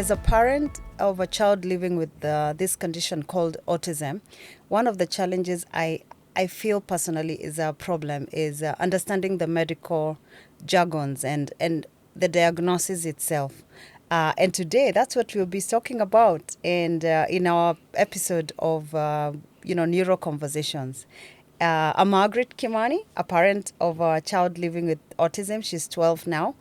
as a parent of a child living with this condition called autism, one of the challenges I feel personally is a problem is understanding the medical jargons and the diagnosis itself. And today, that's what we'll be talking about and in our episode of, NeuroConversations. I'm Margaret Kimani, a parent of a child living with autism. She's 12 now.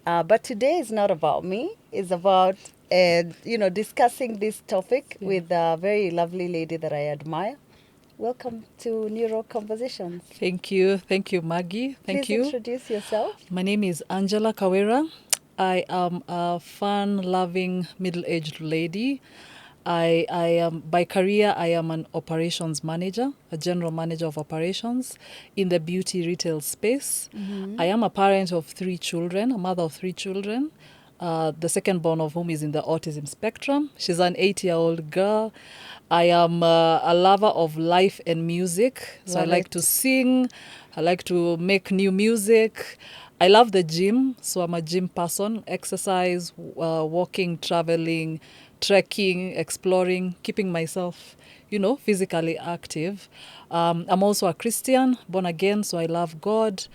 But today is not about me. It's about, discussing this topic with a very lovely lady that I admire. Welcome to NeuroConversations. Thank you, Maggie. Please introduce yourself. My name is Angela Kawira. I am a fun-loving middle-aged lady. I am by career. I am an operations manager, a general manager of operations in the beauty retail space. Mm-hmm. I am a parent of 3 children, a mother of 3 children. The second born of whom is in the autism spectrum. She's an 8-year-old girl. I am a lover of life and music. So I like to sing. I like to make new music. I love the gym. So I'm a gym person. Exercise, walking, traveling, trekking, exploring, keeping myself, physically active. I'm also a Christian, born again. So I love God.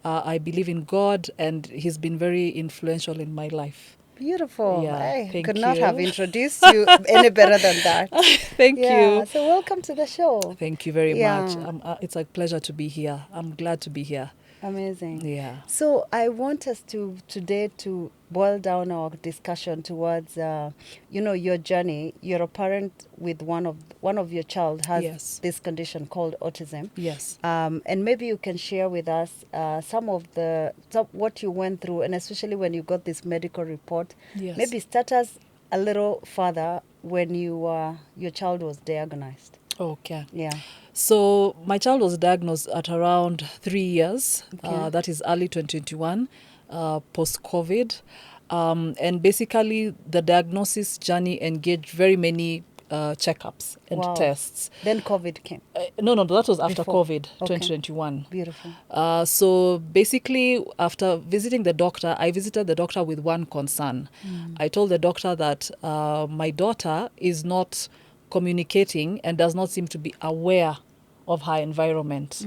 I believe in God, and He's been very influential in my life. Beautiful. Yeah, I could not have introduced you any better than that. Thank you. So welcome to the show. Thank you very much. It's a pleasure to be here. I'm glad to be here. Amazing. Yeah. So I want us today to boil down our discussion towards, your journey. You're a parent with one of your child has this condition called autism. Yes. And maybe you can share with us some what you went through, and especially when you got this medical report. Yes. Maybe start us a little further when your child was diagnosed. Okay. Yeah. So my child was diagnosed at around 3 years. Okay. That is early 2021, post-COVID. And basically, the diagnosis journey engaged very many checkups and tests. Then COVID came? No, that was after Before. COVID, Okay. 2021. Beautiful. So basically, after visiting the doctor, I visited the doctor with one concern. I told the doctor that my daughter is not communicating and does not seem to be aware of her environment.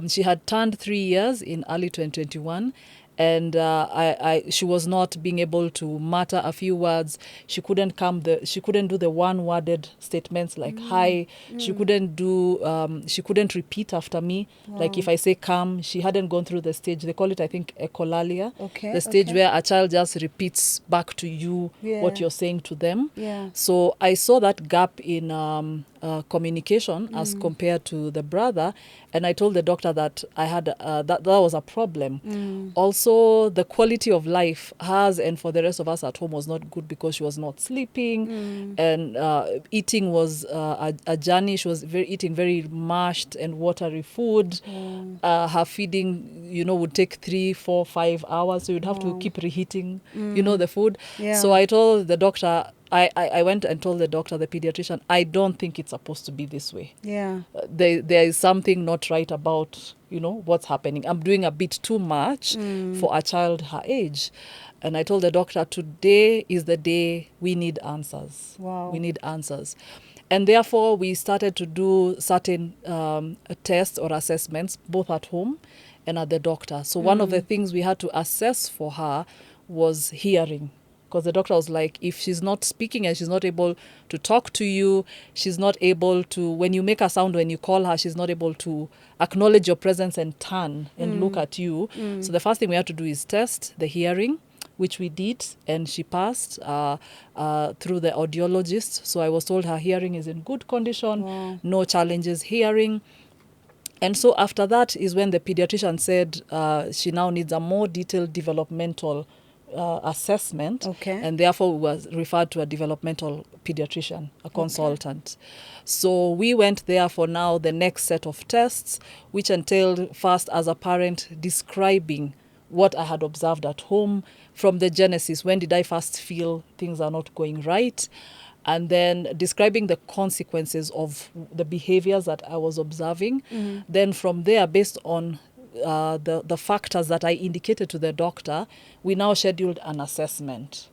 She had turned 3 years in early 2021, and she was not being able to mutter a few words. She couldn't do the one-worded statements like hi. She couldn't do. She couldn't repeat after me. Wow. Like if I say come, she hadn't gone through the stage. They call it, I think, echolalia. Okay. The stage where a child just repeats back to you what you're saying to them. Yeah. So I saw that gap in communication as compared to the brother, and I told the doctor that I had that was a problem. Also, the quality of life hers and for the rest of us at home was not good because she was not sleeping, and eating was a journey. She was eating very mashed and watery food. Her feeding, would take 3, 4, 5 hours, so you'd have to keep reheating, the food. Yeah. So I told the doctor. I went and told the doctor, the pediatrician, I don't think it's supposed to be this way. Yeah. There is something not right about, what's happening. I'm doing a bit too much for a child her age. And I told the doctor, today is the day we need answers. Wow. We need answers. And therefore, we started to do certain tests or assessments, both at home and at the doctor. So one of the things we had to assess for her was hearing. Because the doctor was like, if she's not speaking and she's not able to talk to you, she's not able to, when you make a sound, when you call her, she's not able to acknowledge your presence and turn and look at you. So the first thing we had to do is test the hearing, which we did, and she passed through the audiologist. So I was told her hearing is in good condition, no challenges hearing. And so after that is when the pediatrician said she now needs a more detailed developmental assessment, and therefore was referred to a developmental pediatrician, a consultant. So we went there for now the next set of tests, which entailed first as a parent describing what I had observed at home from the genesis. When did I first feel things are not going right? And then describing the consequences of the behaviors that I was observing. Then from there, based on the factors that I indicated to the doctor, we now scheduled an assessment.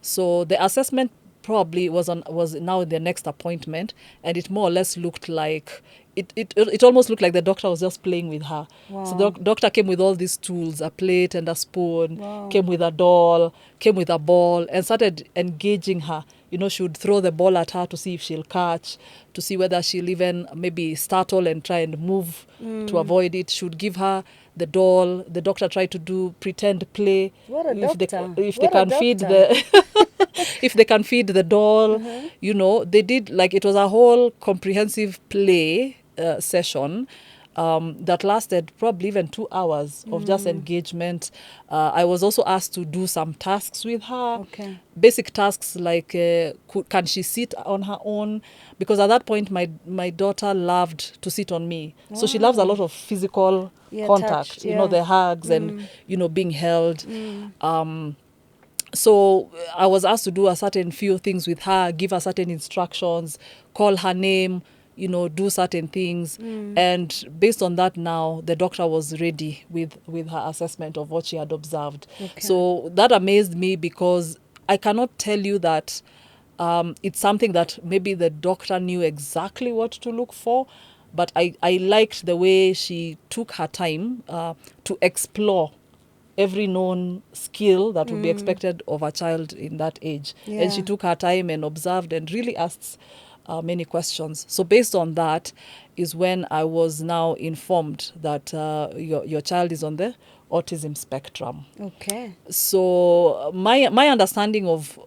So the assessment probably was now the next appointment, and it more or less looked like it almost looked like the doctor was just playing with her. So the Wow. doctor came with all these tools, a plate and a spoon, Wow. came with a doll, came with a ball, and started engaging her. She would throw the ball at her to see if she'll catch, to see whether she'll even maybe startle and try and move to avoid it. She would give her the doll. The doctor tried to do pretend play. What a doctor. If they What a can feed doctor. the if they can feed the doll, they did, like, it was a whole comprehensive play session that lasted probably even 2 hours of just engagement. I was also asked to do some tasks with her. Okay. Basic tasks like can she sit on her own? Because at that point, my daughter loved to sit on me. So she loves a lot of physical contact, touch, yeah. the hugs and, being held. So I was asked to do a certain few things with her, give her certain instructions, call her name, do certain things. And based on that, now the doctor was ready with her assessment of what she had observed. Okay. So that amazed me, because I cannot tell you that it's something that maybe the doctor knew exactly what to look for, but I liked the way she took her time to explore every known skill that would be expected of a child in that age. Yeah. And she took her time and observed and really asked many questions. So based on that is when I was now informed that your child is on the autism spectrum. Okay. So my understanding of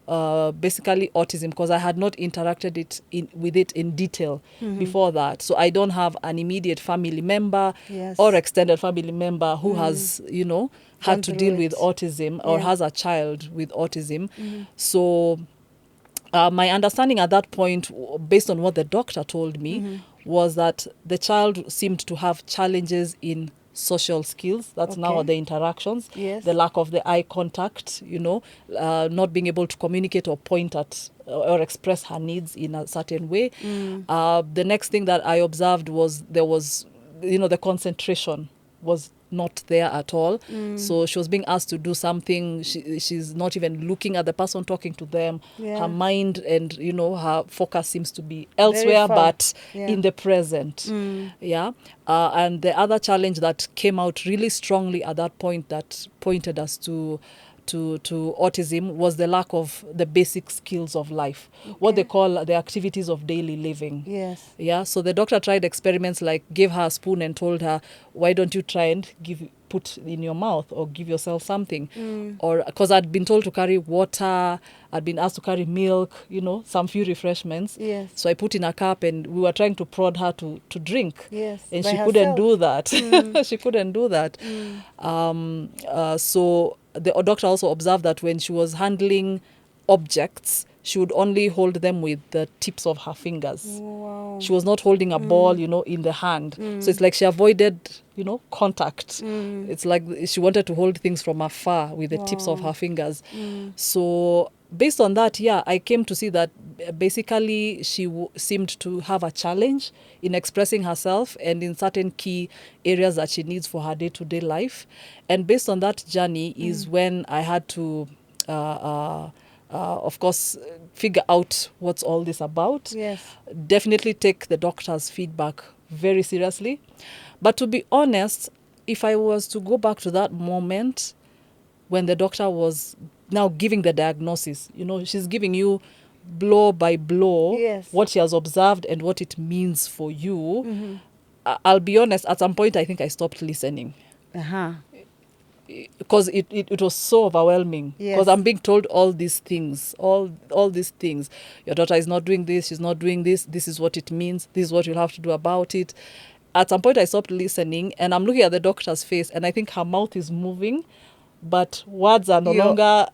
basically autism, because I had not interacted with it in detail before that, so I don't have an immediate family member Yes. or extended family member who has had Gone to through deal it. with autism or Yeah. has a child with autism. So my understanding at that point, based on what the doctor told me, was that the child seemed to have challenges in social skills. That's now Okay. the interactions, Yes. the lack of the eye contact, not being able to communicate or point at or express her needs in a certain way. The next thing that I observed was there was, the concentration was not there at all. So she was being asked to do something. She's not even looking at the person talking to them. Yeah. Her mind and, her focus seems to be elsewhere, far. but Yeah. in the present. Yeah. And the other challenge that came out really strongly at that point that pointed us to autism was the lack of the basic skills of life, what they call the activities of daily living. Yes. Yeah, so the doctor tried experiments like gave her a spoon and told her, why don't you try and put in your mouth or give yourself something. Or because I'd been told to carry water, I'd been asked to carry milk, some few refreshments. Yes. So I put in a cup and we were trying to prod her to drink. Yes. And By she couldn't herself. do that. She couldn't do that. So the doctor also observed that when she was handling objects, she would only hold them with the tips of her fingers. Wow. She was not holding a ball, in the hand. So it's like she avoided, contact. It's like she wanted to hold things from afar with the tips of her fingers. So based on that, I came to see that basically she seemed to have a challenge in expressing herself and in certain key areas that she needs for her day-to-day life. And based on that journey is when I had to of course, figure out what's all this about. Yes. Definitely take the doctor's feedback very seriously. But to be honest, if I was to go back to that moment when the doctor was now giving the diagnosis, she's giving you blow by blow what she has observed and what it means for you. I'll be honest, at some point I think I stopped listening. Because it was so overwhelming. Because I'm being told all these things, all these things. Your daughter is not doing this, she's not doing this, this is what it means, this is what you'll have to do about it. At some point I stopped listening and I'm looking at the doctor's face and I think her mouth is moving, but words are no longer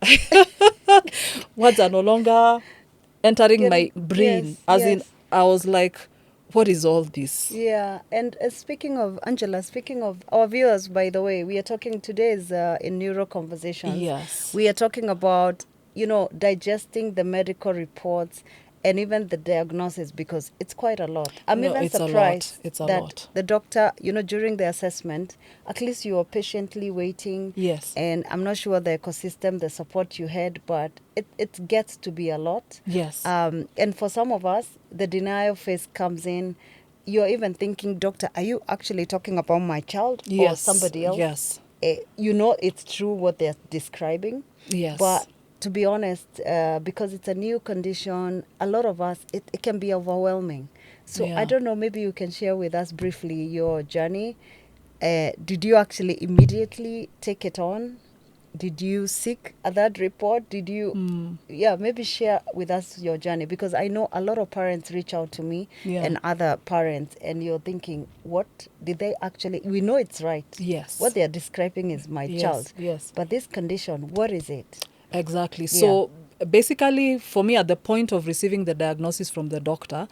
entering my brain. In, I was like, what is all this? Yeah, and speaking of, Angela, speaking of our viewers, by the way, we are talking today is in NeuroConversations. Yes. We are talking about, digesting the medical reports and even the diagnosis, because it's quite a lot. I'm No, even it's a lot. surprised It's a that lot. the doctor, during the assessment, at least you are patiently waiting. Yes. And I'm not sure the ecosystem, the support you had, but it gets to be a lot. Yes. And for some of us, the denial phase comes in. You're even thinking, doctor, are you actually talking about my child or Yes. somebody else? Yes. It's true what they're describing. Yes. But to be honest, because it's a new condition, a lot of us, it can be overwhelming. So Yeah. I don't know, maybe you can share with us briefly your journey. Did you actually immediately take it on? Did you seek that report? Did you, maybe share with us your journey, because I know a lot of parents reach out to me Yeah. and other parents, and you're thinking, what did they actually, we know it's right. Yes. What they're describing is my child. Yes. But this condition, what is it? Exactly. So basically, for me, at the point of receiving the diagnosis from the doctor,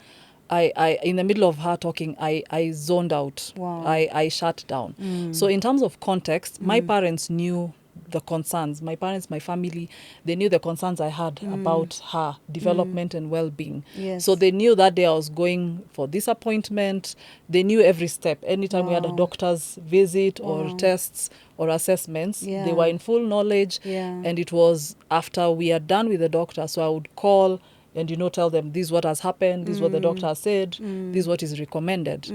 I in the middle of her talking, I zoned out. Wow. I shut down. So in terms of context, my parents knew the concerns. My parents, my family, they knew the concerns I had about her development and well-being. Yes. So they knew that day I was going for this appointment. They knew every step. Anytime we had a Wow. doctor's visit or Wow. tests or assessments, they Yeah. were in full knowledge. Yeah. And it was after we are done with the doctor, so I would call and tell them this is what has happened, this is what the doctor has said, this is what is recommended.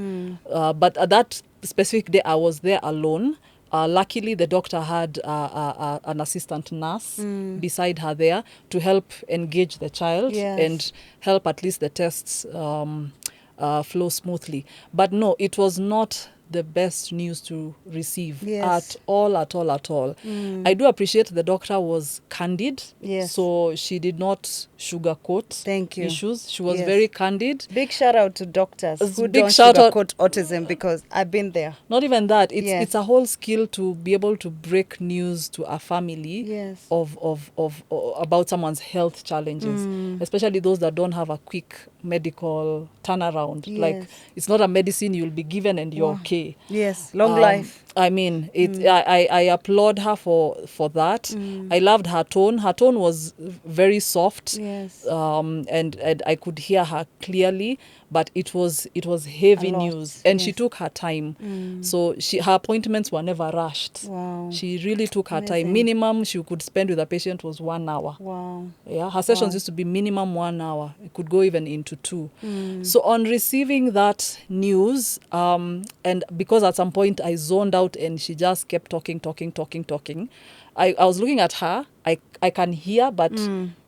But at that specific day, I was there alone. Luckily, the doctor had an assistant nurse beside her there to help engage the child Yes. and help at least the tests flow smoothly. But no, it was not the best news to receive. Yes. At all. I do appreciate the doctor was candid. Yes. So she did not sugarcoat Thank you. issues. She was Yes. very candid. Big shout out to doctors who Big don't shout out- sugarcoat autism, because I've been there. Not even that. Yes. It's a whole skill to be able to break news to a family Yes. of about someone's health challenges, especially those that don't have a quick medical turnaround. Yes. Like, it's not a medicine you'll be given and you're Wow. okay. Yes, long life. I mean, I applaud her for that. I loved her tone. Her tone was very soft. Yes. And I could hear her clearly, but it was heavy A lot, news, and she yes. took her time. So her appointments were never rushed. Wow. She really took her time. Amazing. Minimum she could spend with a patient was 1 hour. Wow. Yeah, her sessions Wow. used to be minimum 1 hour. It could go even into 2. So on receiving that news, and because at some point I zoned out and she just kept talking, I was looking at her. I can hear, but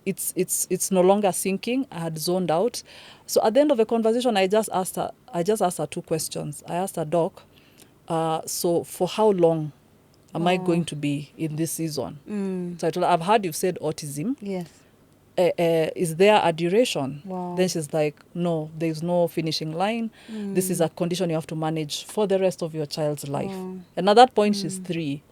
it's no longer sinking. I had zoned out. So at the end of the conversation, I just asked her 2 questions. I asked her, Doc, so for how long am I going to be in this season? So I told her, I've heard you've said autism. Yes. Is there a duration? Wow. Then she's like, no, there's no finishing line. This is a condition you have to manage for the rest of your child's life. Wow. And at that point, she's 3.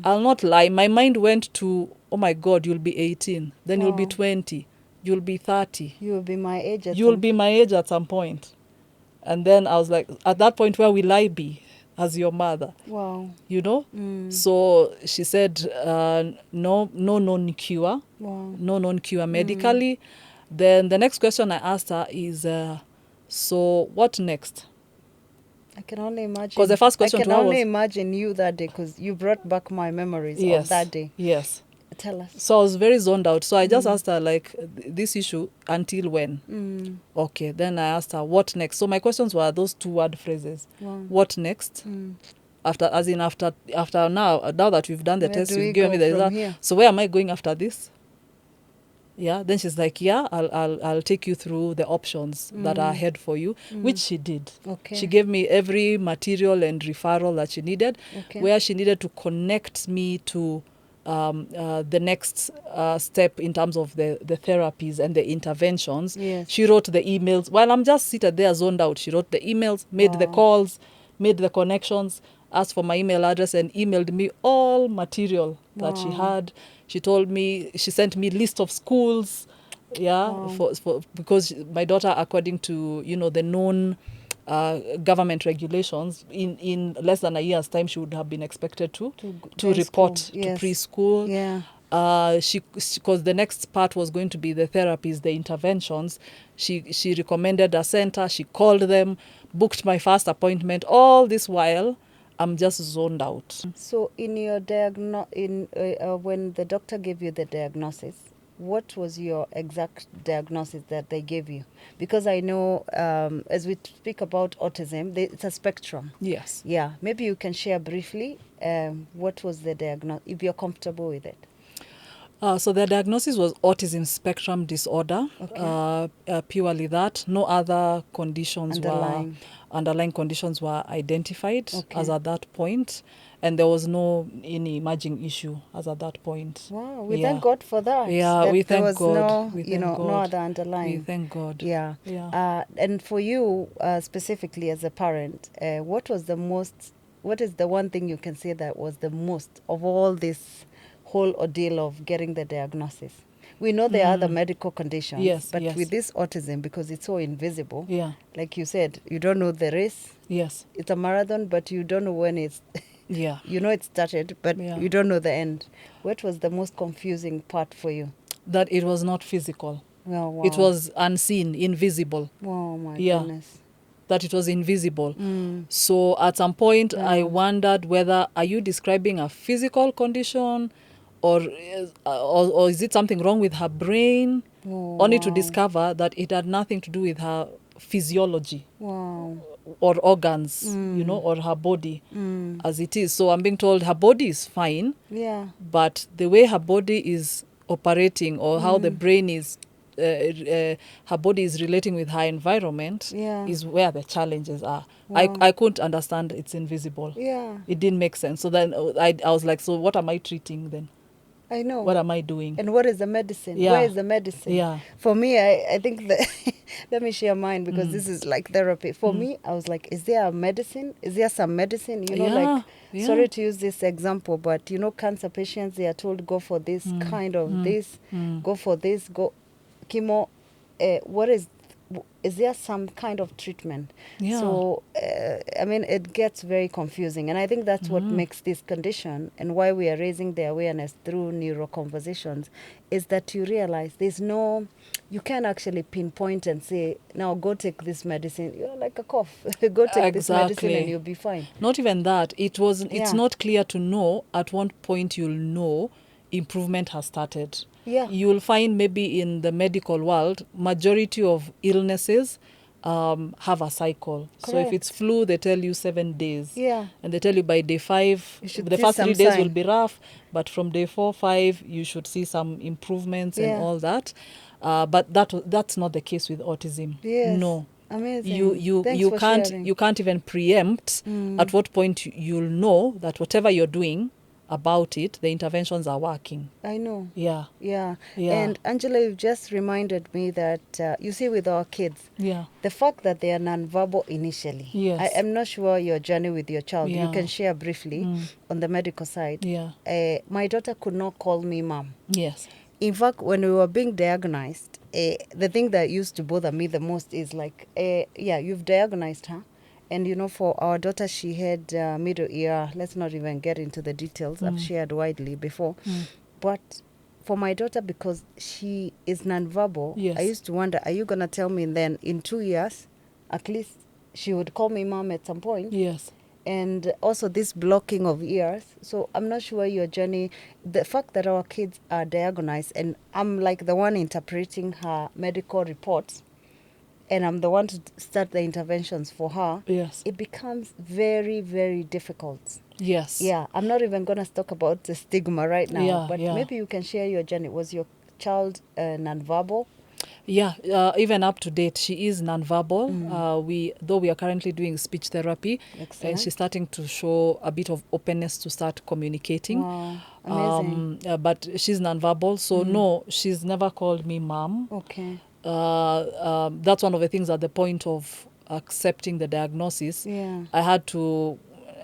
I'll not lie. My mind went to, oh my God, you'll be 18. Then you'll be Wow. 20. You'll be 30. You will be my age at You'll some- be my age at some point. And then I was like, at that point, where will I be as your mother? Wow. So she said, no known cure. Wow. No known cure medically. Then the next question I asked her is, so what next? I can only imagine. 'Cause the first question I to can her only was- imagine you that day, because you brought back my memories Yes. of that day. Yes. Tell us. So I was very zoned out. So I just asked her, like, this issue, until when? Okay. Then I asked her, what next? So my questions were those 2-word phrases. Wow. What next? After now that we've done the Where test, do we you've given go me the from result. here? So where am I going after this? Yeah. Then she's like, yeah, I'll take you through the options that are ahead for you, which she did. Okay. She gave me every material and referral that she needed, Okay. where she needed to connect me to the next step in terms of the therapies and the interventions. Yes. She wrote the emails. While I'm just seated there zoned out, she wrote the emails, made the Wow. calls, made the connections, asked for my email address, and emailed me all material that she Wow. had. She told me, she sent me list of schools, for because my daughter, according to the known government regulations, in less than a year's time she would have been expected to grade report school. to Yes. preschool. Yeah. Because the next part was going to be the therapies, the interventions. She recommended a center. She called them, booked my first appointment. All this while, I'm just zoned out. So in your when the doctor gave you the diagnosis, what was your exact diagnosis that they gave you? Because I know as we speak about autism, it's a spectrum. Yes. Yeah, maybe you can share briefly what was the diagnosis, if you're comfortable with it. So the diagnosis was autism spectrum disorder. Okay. Purely that. No other conditions Underlying conditions were identified Okay. as at that point, and there was no any emerging issue as at that point. Wow, we Yeah. thank God for that. Yeah, that we there thank was God. no, We you thank know, no God. other underlying. We thank God. Yeah. Yeah. And for you specifically as a parent, what is the one thing you can say that was the most of all this whole ordeal of getting the diagnosis? We know there are other medical conditions, Yes, but yes. with this autism, because it's so invisible, Yeah. like you said, you don't know the race. Yes. It's a marathon, but you don't know when it's Yeah. you know it started, but Yeah. you don't know the end. What was the most confusing part for you? That it was not physical. Oh, wow. It was unseen, invisible. Oh, my Yeah. goodness. That it was invisible. So at some point, I wondered whether, are you describing a physical condition, or is it something wrong with her brain? Oh, Only to wow. discover that it had nothing to do with her physiology Wow. or organs, or her body as it is. So I'm being told her body is fine, Yeah. but the way her body is operating, or how the brain is, her body is relating with her environment, Yeah. is where the challenges are. Wow. I couldn't understand it's invisible. Yeah. It didn't make sense. So then I was like, so what am I treating then? I know. What am I doing? And what is the medicine? Yeah. Where is the medicine? Yeah. For me, I think that let me share mine, because this is like therapy. For me, I was like, is there a medicine? Is there some medicine? You know, Yeah, yeah. sorry to use this example, but you know, cancer patients, they are told, go for this kind of this, go for this, go chemo. Is there some kind of treatment? Yeah. So, I mean, it gets very confusing. And I think that's what makes this condition, and why we are raising the awareness through NeuroConversations, is that you realize you can't actually pinpoint and say, now go take this medicine. You're like a cough. Go take this medicine and you'll be fine. Not even that. It's Yeah. not clear to know at what point you'll know improvement has started. Yeah. You'll find maybe in the medical world, majority of illnesses have a cycle. So if Correct. it's flu, they tell you 7 days. Yeah. And they tell you by day 5, You should the see first some 3 days will sign. be rough, but from day 4, 5, you should see some improvements and Yeah. all that. But that's not the case with autism. Yes. No. Amazing. You Thanks for sharing. you can't even preempt at what point you'll know that whatever you're doing about it, the interventions are working. I know. Yeah. Yeah. Yeah. And Angela, you've just reminded me that, you see, with our kids, Yeah. the fact that they are nonverbal initially. Yes. I'm not sure your journey with your child. Yeah. You can share briefly on the medical side. Yeah. My daughter could not call me mom. Yes. In fact, when we were being diagnosed, the thing that used to bother me the most is like, yeah, you've diagnosed her. And, you know, for our daughter, she had middle ear. Let's not even get into the details. I've shared widely before. But for my daughter, because she is nonverbal, Yes. I used to wonder, are you going to tell me then in 2 years, at least she would call me mom at some point? Yes. And also this blocking of ears. So I'm not sure your journey, the fact that our kids are diagnosed, and I'm like the one interpreting her medical reports, and I'm the one to start the interventions for her, Yes. it becomes very, very difficult. Yes. Yeah, I'm not even going to talk about the stigma right now, Yeah, but yeah. maybe you can share your journey. Was your child nonverbal? Yeah, even up to date, she is nonverbal. Though we are currently doing speech therapy, Excellent. and she's starting to show a bit of openness to start communicating. Wow, amazing. But she's nonverbal, so no, she's never called me mom. Okay. That's one of the things at the point of accepting the diagnosis. Yeah. I had to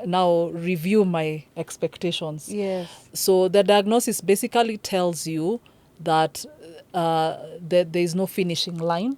now review my expectations. Yes. So the diagnosis basically tells you that there is no finishing line.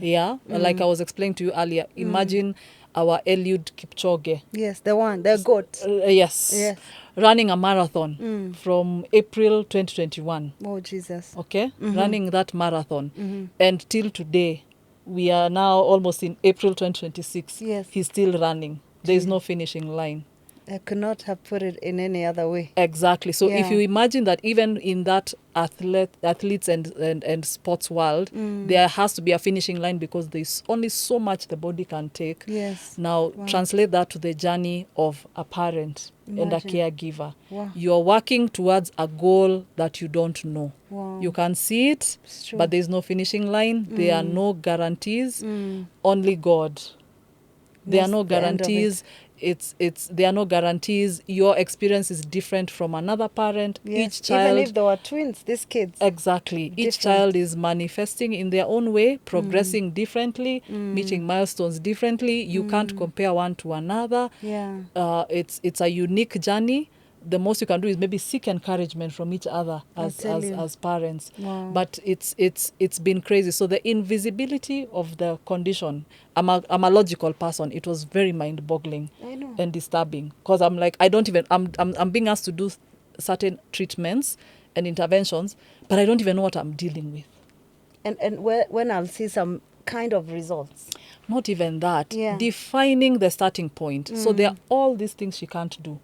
Yeah, like I was explaining to you earlier, imagine our Eliud Kipchoge. Yes, the goat. Yes. Yes. Running a marathon from April 2021. Oh, Jesus. Okay? Running that marathon. And till today, we are now almost in April 2026. Yes. He's still running. There is no finishing line. I could not have put it in any other way. Exactly. So if Yeah. you imagine that even in that athletes and sports world, there has to be a finishing line because there's only so much the body can take. Yes. Now, Wow. translate that to the journey of a parent and a Imagine. caregiver. Wow. You're working towards a goal that you don't know. Wow. You can see it, It's true. but there's no finishing line. There are no guarantees. Only God. There are That's no the end of it. guarantees. There are no guarantees. Your experience is different from another parent. Yes. Each child, Even if they were twins, these kids. exactly, each Different. child is manifesting in their own way, progressing differently, meeting milestones differently. You can't compare one to another. Yeah. It's a unique journey. The most you can do is maybe seek encouragement from each other as tell you. parents. Wow. But it's been crazy. So the invisibility of the condition, I'm a logical person. It was very mind-boggling I know. and disturbing because I'm like, I'm being asked to do certain treatments and interventions, but I don't even know what I'm dealing with. And when I'll see some kind of results. Not even that. Yeah. Defining the starting point. So there are all these things she can't do.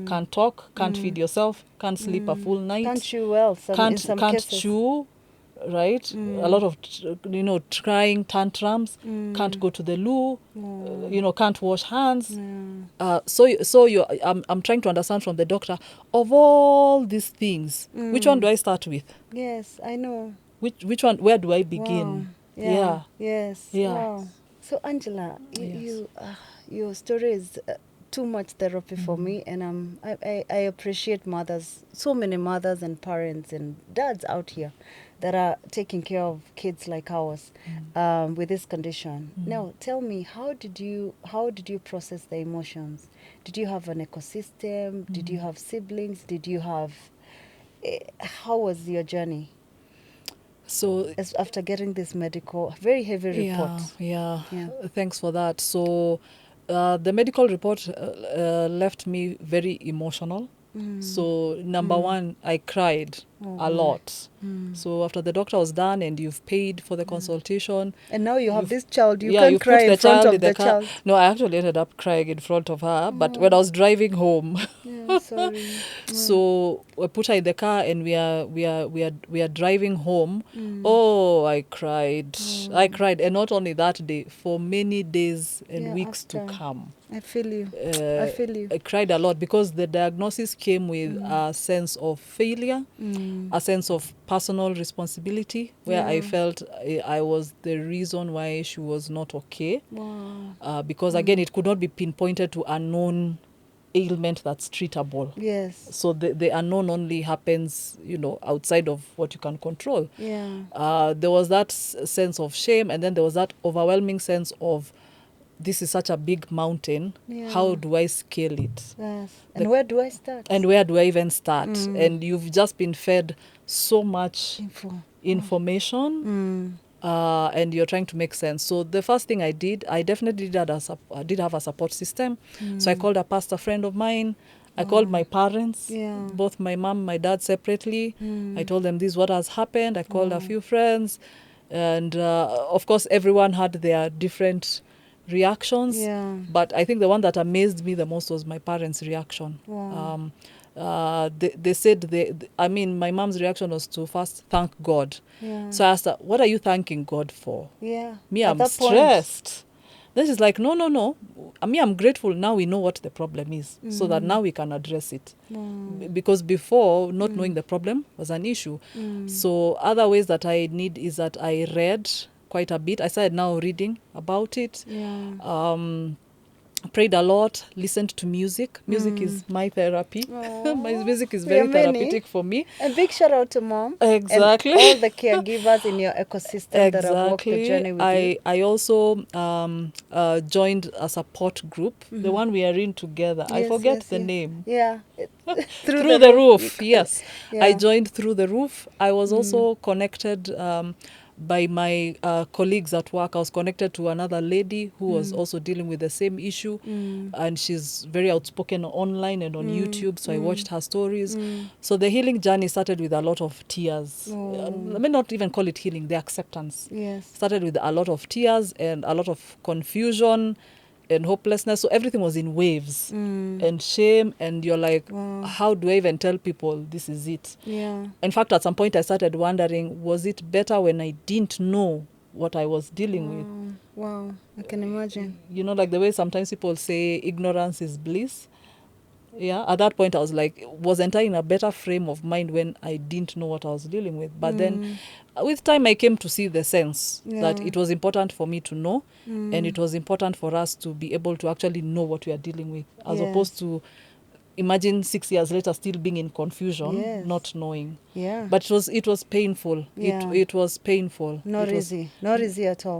Can't talk, can't feed yourself, can't sleep a full night. Can't chew well in some can't cases. chew, right? A lot of crying tantrums. Can't go to the loo. Can't wash hands. I'm trying to understand from the doctor, of all these things, which one do I start with? Yes, I know. Which one? Where do I begin? Wow. Yeah. Yes. Yeah. Wow. So Angela, Yes. your story is too much therapy for me, and I appreciate mothers, so many mothers and parents and dads out here that are taking care of kids like ours with this condition. Now, tell me, how did you process the emotions? Did you have an ecosystem? Did you have siblings? Did you have? How was your journey? So After getting this very heavy report. Yeah. Yeah. Thanks for that. So the medical report left me very emotional. So number one, I cried a lot. So after the doctor was done and you've paid for the consultation, And now you have this child, you you can cry put the in front child of in the car. child. No, I actually ended up crying in front of her. But when I was driving home, Yeah, sorry. so I put her in the car and we are driving home. Oh, I cried. I cried, and not only that day, for many days and Yeah, weeks to after. come. I feel you. I feel you. I cried a lot because the diagnosis came with a sense of failure, a sense of personal responsibility, where I felt I was the reason why she was not okay. Wow. Because again, it could not be pinpointed to a known ailment that's treatable. Yes. So the unknown only happens, outside of what you can control. Yeah. There was that sense of shame, and then there was that overwhelming sense of, this is such a big mountain. Yeah. How do I scale it? Yes. And where do I start? And where do I even start? And you've just been fed so much information, and you're trying to make sense. So the first thing I did, I definitely did have a support system. So I called a pastor friend of mine. I called my parents, both my mom, my dad separately. I told them this is what has happened. I called a few friends. And of course, everyone had their different reactions. Yeah. But I think the one that amazed me the most was my parents' reaction. Wow. They said, my mom's reaction was to first thank God. Yeah. So I asked her, what are you thanking God for? Yeah. Me, At I'm that point. stressed. Then she's like, no. I'm grateful. Now we know what the problem is, so that now we can address it. Because before, not knowing the problem was an issue. So other ways that I need is that I read quite a bit. I started now reading about it. Yeah. Prayed a lot, listened to music. Music is my therapy. My music is We are very many. therapeutic for me. And big shout out to mom. Exactly. And all the caregivers in your ecosystem that have walked the journey with you. I also joined a support group, the one we are in together. I forget the name. Yeah. Through the roof, yes. Yeah. I joined Through the Roof. I was also connected by my colleagues at work. I was connected to another lady who was also dealing with the same issue, and she's very outspoken online and on YouTube, so I watched her stories. So the healing journey started with a lot of tears. Let me not even call it healing, the acceptance. Yes. Started with a lot of tears and a lot of confusion and hopelessness. So everything was in waves and shame, and you're like, how do I even tell people this is it? Yeah. In fact, at some point I started wondering, was it better when I didn't know what I was dealing with? Wow, I can imagine. You know, like the way sometimes people say ignorance is bliss. Yeah, at that point I was like, wasn't I in a better frame of mind when I didn't know what I was dealing with? But then with time I came to see the sense that it was important for me to know, and it was important for us to be able to actually know what we are dealing with, as opposed to imagine 6 years later still being in confusion, not knowing. Yeah. But it was painful. Yeah. It was painful. Not easy. Not easy at all.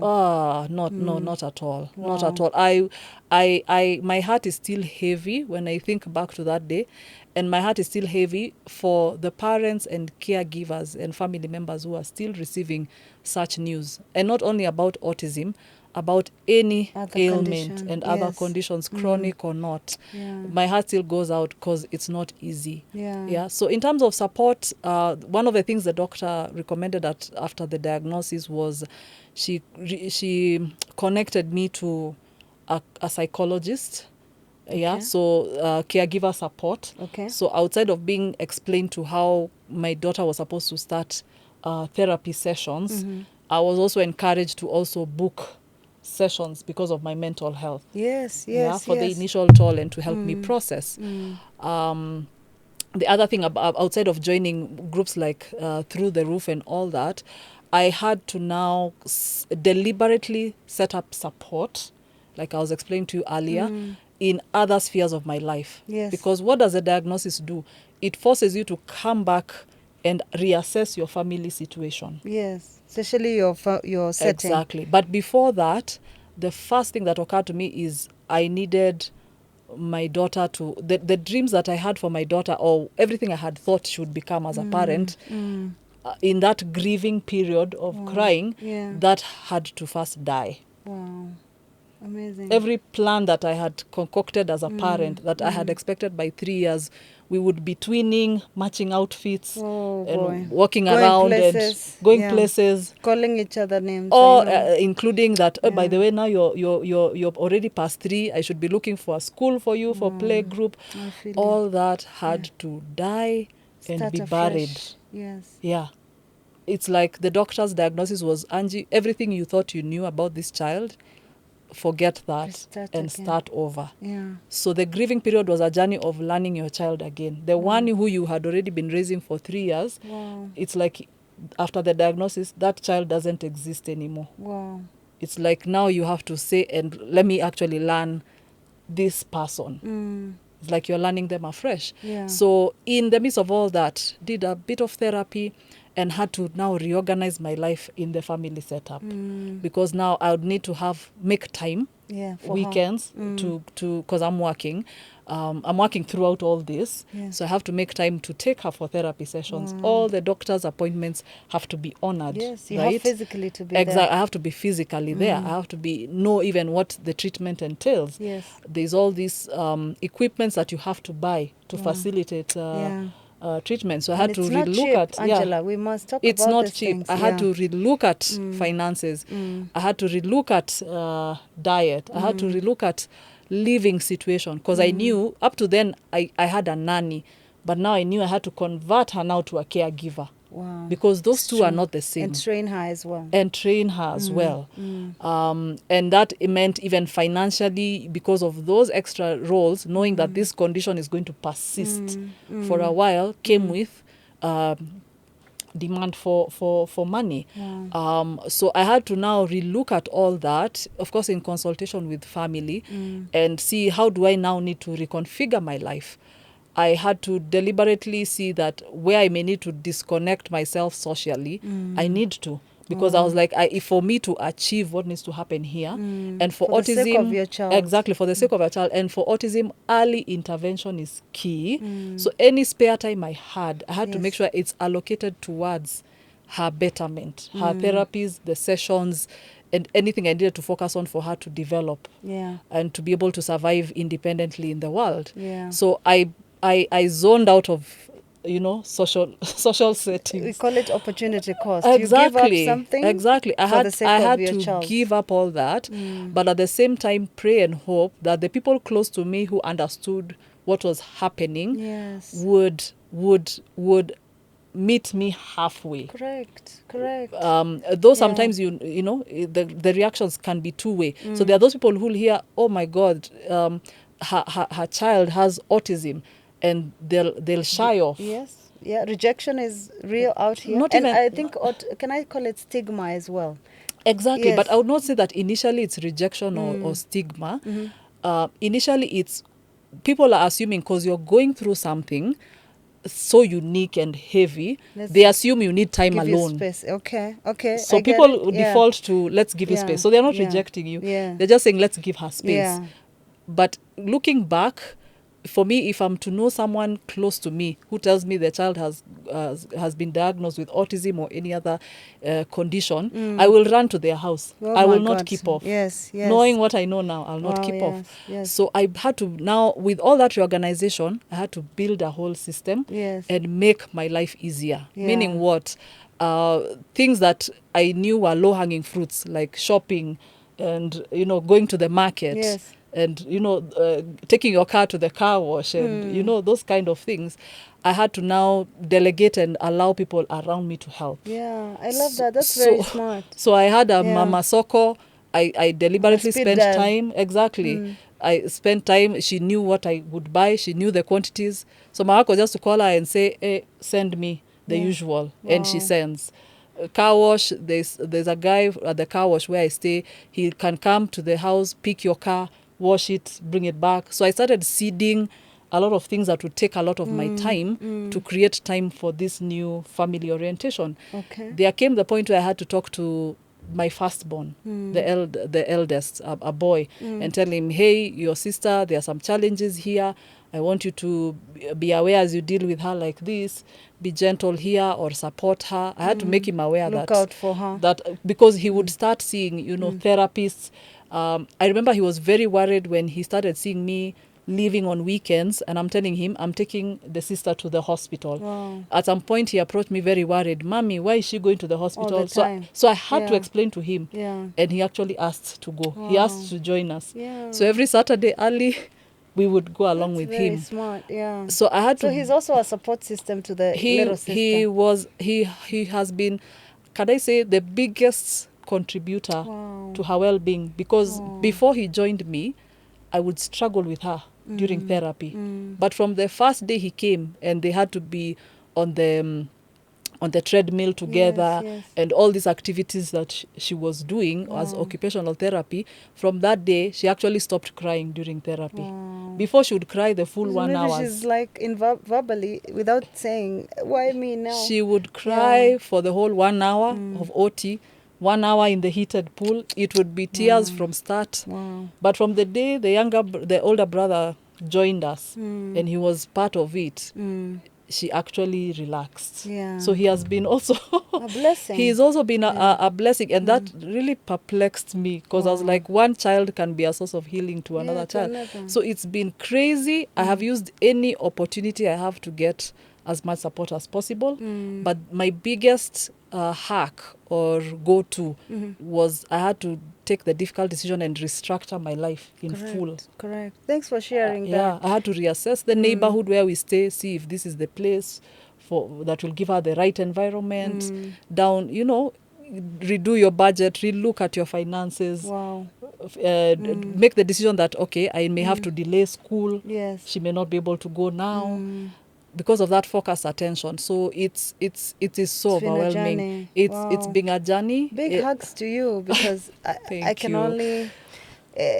Not at all. Not at all. My heart is still heavy when I think back to that day, and my heart is still heavy for the parents and caregivers and family members who are still receiving such news, and not only about autism, about any Other ailment condition. and other conditions, chronic or not. My heart still goes out because it's not easy. Yeah. So in terms of support, one of the things the doctor recommended after the diagnosis was she connected me to a psychologist. So caregiver support. So outside of being explained to how my daughter was supposed to start therapy sessions, I was also encouraged to also book sessions because of my mental health. For the initial toll and to help me process. The other thing outside of joining groups like Through the Roof and all that, I had to now deliberately set up support, like I was explaining to you earlier, in other spheres of my life. Because what does a diagnosis do? It forces you to come back and reassess your family situation. Especially your setting. Exactly. But before that, the first thing that occurred to me is I needed my daughter to, the dreams that I had for my daughter, or everything I had thought should become as a parent, in that grieving period of crying, that had to first die. Wow. Amazing. Every plan that I had concocted as a parent, that I had expected by 3 years, we would be twinning, matching outfits, and walking around places. And going places, calling each other names, or including that. By the way, now you're already past 3. I should be looking for a school for you for play group. All that had to die and be buried. It's like the doctor's diagnosis was, Angie, everything you thought you knew about this child, forget that and start over. So the grieving period was a journey of learning your child again. The one who you had already been raising for 3 years, it's like after the diagnosis, that child doesn't exist anymore. It's like now you have to say, and let me actually learn this person. It's like you're learning them afresh. So in the midst of all that, did a bit of therapy, and had to now reorganize my life in the family setup, because now I would need to make time, weekends, to because I'm working. I'm working throughout all this, so I have to make time to take her for therapy sessions. All the doctor's appointments have to be honored. You have physically to be there. I have to be physically there. I have to know even what the treatment entails. There's all these equipments that you have to buy to facilitate treatment. So I had to relook at Angela, we must talk it's about not these cheap. things. I had to relook at finances. I had to relook at diet. I had to relook at living situation, because I knew up to then I had a nanny, but now I knew I had to convert her now to a caregiver. Because those two are not the same. And train her as well. And that meant even financially, because of those extra roles, knowing that this condition is going to persist for a while, came with demand for money. So I had to now relook at all that, of course in consultation with family, and see how do I now need to reconfigure my life. I had to deliberately see that where I may need to disconnect myself socially, I need to. Because I was like, if for me to achieve what needs to happen here, and for autism, the sake of your child. Exactly, for the sake of your child, and for autism, early intervention is key. So any spare time I had to make sure it's allocated towards her betterment, her therapies, the sessions, and anything I needed to focus on for her to develop and to be able to survive independently in the world. So I zoned out of, social settings. We call it opportunity cost. Exactly. You give up something Exactly. I for the sake of had your to child. give up all that, but at the same time pray and hope that the people close to me who understood what was happening would meet me halfway. Correct. Though sometimes the reactions can be two-way. So there are those people who will hear, oh my God, her child has autism, and they'll shy off. Yes. Yeah, rejection is real out here. Not and even, I think, can I call it stigma as well? exactly. Yes. But I would not say that initially it's rejection or stigma. Initially it's people are assuming because you're going through something so unique and heavy, they assume you need time give alone. You space. Okay. So I get people it. default to let's give you space. So they're not rejecting you. They're just saying let's give her space. But looking back, for me, if I'm to know someone close to me who tells me their child has been diagnosed with autism or any other condition, I will run to their house. I will not keep off. Yes. Knowing what I know now, I'll not keep off. So I had to now, with all that reorganization, I had to build a whole system and make my life easier. Meaning what? Things that I knew were low-hanging fruits, like shopping and, going to the market. And, taking your car to the car wash and, those kind of things. I had to now delegate and allow people around me to help. Yeah, I love that. That's very smart. So I had a Mama Soko. I deliberately spent time. Exactly. I spent time. She knew what I would buy. She knew the quantities. So my work was just to call her and say, hey, send me the usual. And she sends. Car wash, there's a guy at the car wash where I stay. He can come to the house, pick your car, wash it, bring it back. So I started seeding a lot of things that would take a lot of my time to create time for this new family orientation. There came the point where I had to talk to my firstborn, the eldest, a boy, and tell him, hey, your sister, there are some challenges here. I want you to be aware as you deal with her like this. Be gentle here or support her. I had to make him aware Look out for her. that because he would start seeing, therapists. I remember he was very worried when he started seeing me leaving on weekends, and I'm telling him I'm taking the sister to the hospital. At some point he approached me very worried, Mommy, why is she going to the hospital? All the time. So I had to explain to him, and he actually asked to go. He asked to join us. So every Saturday early we would go along with him. Very smart, yeah. So I had to. So he's also a support system to the little sister. He has been, can I say, the biggest contributor to her well-being, because before he joined me, I would struggle with her during therapy. But from the first day he came and they had to be on the treadmill together and all these activities that she was doing as occupational therapy, from that day she actually stopped crying during therapy. Before she would cry the full 1 hour. She's like verbally, without saying, why me now? She would cry for the whole 1 hour of OT, 1 hour in the heated pool. It would be tears from start. But from the day the older brother joined us and he was part of it, she actually relaxed. So he has been also a blessing. He's also been a blessing, and that really perplexed me, because I was like, one child can be a source of healing to another child. So it's been crazy. I have used any opportunity I have to get as much support as possible. But my biggest hack or go-to was I had to take the difficult decision and restructure my life in full. Correct. Thanks for sharing that. Yeah, I had to reassess the neighborhood where we stay, see if this is the place that will give her the right environment. Redo your budget, relook at your finances. Make the decision that, okay, I may have to delay school. She may not be able to go now. Because of that focused attention. So it is so overwhelming. It's been a journey. Big hugs to you, because I can only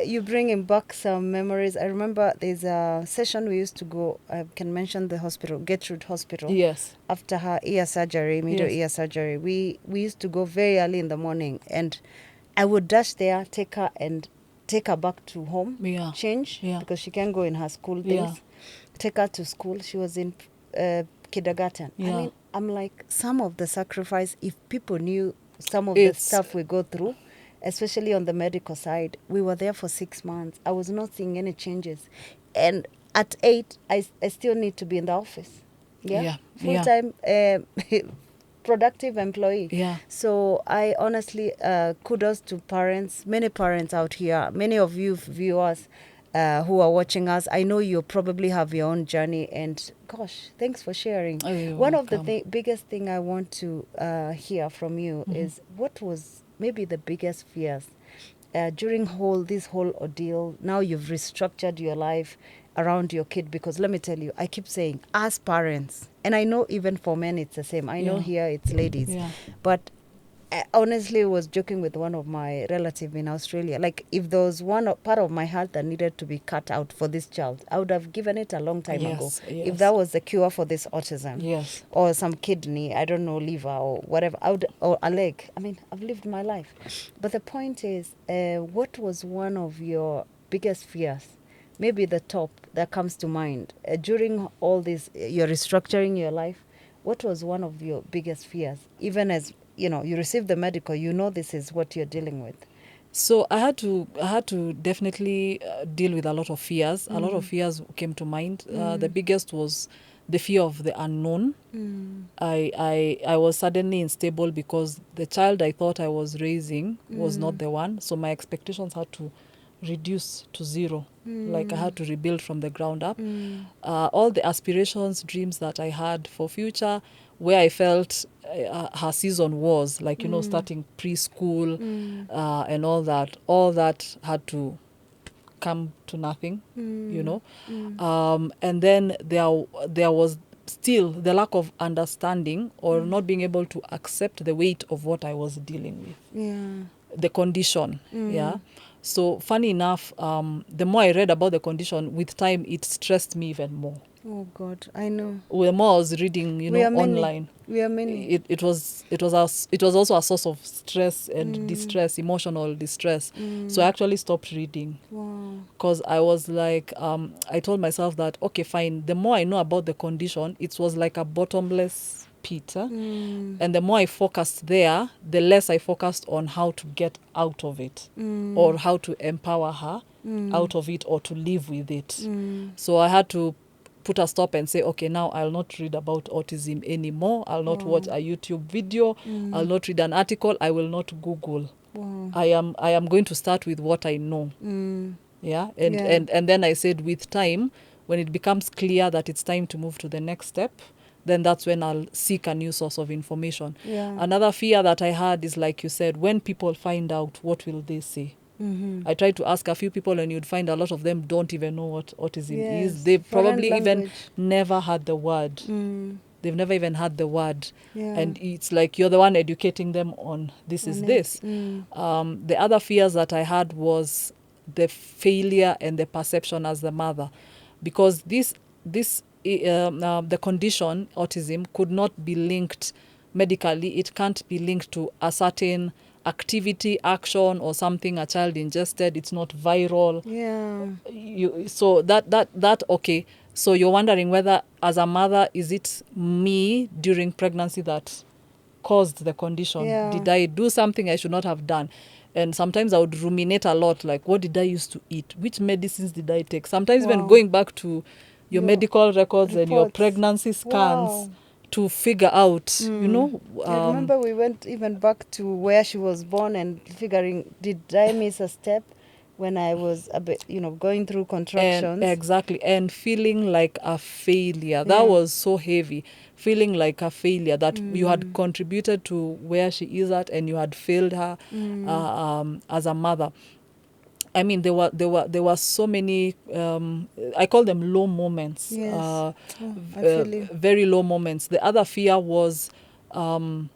you bring back some memories. I remember there's a session we used to go. I can mention the hospital, Gertrude Hospital. Yes. After her ear surgery, middle ear surgery, we used to go very early in the morning, and I would dash there, take her back to home, change, because she can't go in her school days. Take her to school. She was in kindergarten. I Yeah. mean, I'm like, some of the sacrifice, if people knew some of the It's- stuff we go through, especially on the medical side, we were there for 6 months. I was not seeing any changes. And at 8, I still need to be in the office. Yeah. Yeah, Full yeah. time productive employee. Yeah. So I honestly, kudos to parents, many parents out here, many of you viewers who are watching us. I know you probably have your own journey, and gosh, thanks for sharing. Oh, you're One of the welcome. biggest thing I want to hear from you is, what was maybe the biggest fears during this whole ordeal? Now you've restructured your life around your kid, because let me tell you, I keep saying, as parents, and I know even for men it's the same. I know Yeah. here it's ladies, Yeah. but I honestly was joking with one of my relative in Australia. Like, if there was part of my heart that needed to be cut out for this child, I would have given it a long time ago. Yes, If yes. that was the cure for this autism, Yes. or some kidney, I don't know, liver or whatever, or a leg. I mean, I've lived my life. But the point is, what was one of your biggest fears? Maybe the top that comes to mind during all this, you're restructuring your life. What was one of your biggest fears? Even as, you received the medical, this is what you're dealing with. So I had to definitely deal with a lot of fears. A lot of fears came to mind. The biggest was the fear of the unknown. I was suddenly unstable because the child I thought I was raising was not the one. So my expectations had to reduce to zero. Like, I had to rebuild from the ground up. All the aspirations, dreams that I had for future, where I felt her season was, like, starting preschool and all that had to come to nothing, and then there was still the lack of understanding, or not being able to accept the weight of what I was dealing with, the condition. Yeah. So funny enough, the more I read about the condition, with time it stressed me even more. Oh God, I know. The more I was reading, We are many. online, We are many. it was also a source of stress and distress, emotional distress. So I actually stopped reading. Wow. Because I was like, I told myself that, okay, fine, the more I know about the condition, it was like a bottomless pit. And the more I focused there, the less I focused on how to get out of it, or how to empower her out of it, or to live with it. So I had to put a stop and say, okay, now I'll not read about autism anymore. I'll not watch a YouTube video. I'll not read an article. I will not Google. Wow. I am going to start with what I know. Yeah. And then I said, with time, when it becomes clear that it's time to move to the next step, then that's when I'll seek a new source of information. Yeah. Another fear that I had is, like you said, when people find out, what will they say? I tried to ask a few people, and you'd find a lot of them don't even know what autism Yes, is. They foreign probably even language. never had the word. They've never even had the word. Yeah. And it's like you're the one educating them on this is this. The other fears that I had was the failure and the perception as the mother, because the condition autism could not be linked medically. It can't be linked to a certain activity, action, or something a child ingested. It's not viral. Yeah. So that okay. So you're wondering whether, as a mother, is it me during pregnancy that caused the condition? Yeah. Did I do something I should not have done? And sometimes I would ruminate a lot, like, what did I used to eat? Which medicines did I take? Sometimes even going back to your medical records and your pregnancy scans to figure out, I remember we went even back to where she was born and figuring, did I miss a step when I was a bit, going through contractions? And exactly, and feeling like a failure. That was so heavy. Feeling like a failure, that you had contributed to where she is at, and you had failed her as a mother. I mean, there were so many. I call them low moments. Yes. I feel you. Very low moments. The other fear was, can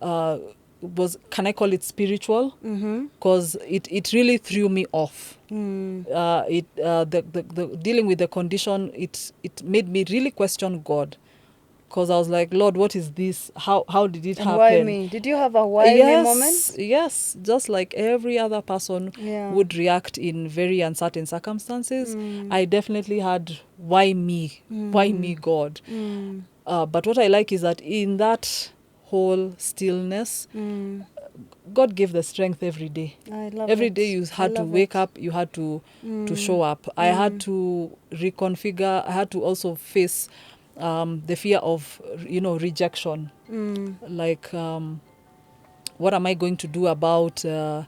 I call it spiritual? Because it really threw me off. The dealing with the condition, it made me really question God. Because I was like, Lord, what is this? How did it happen? Why me? Did you have a why me moment? Yes, just like every other person would react in very uncertain circumstances. I definitely had, why me? Why me, God? But what I like is that in that whole stillness, God gave the strength every day. I love Every it. day you I had to love wake it. up, you had to show up. I had to reconfigure, I had to also face the fear of, rejection. Like, what am I going to do about the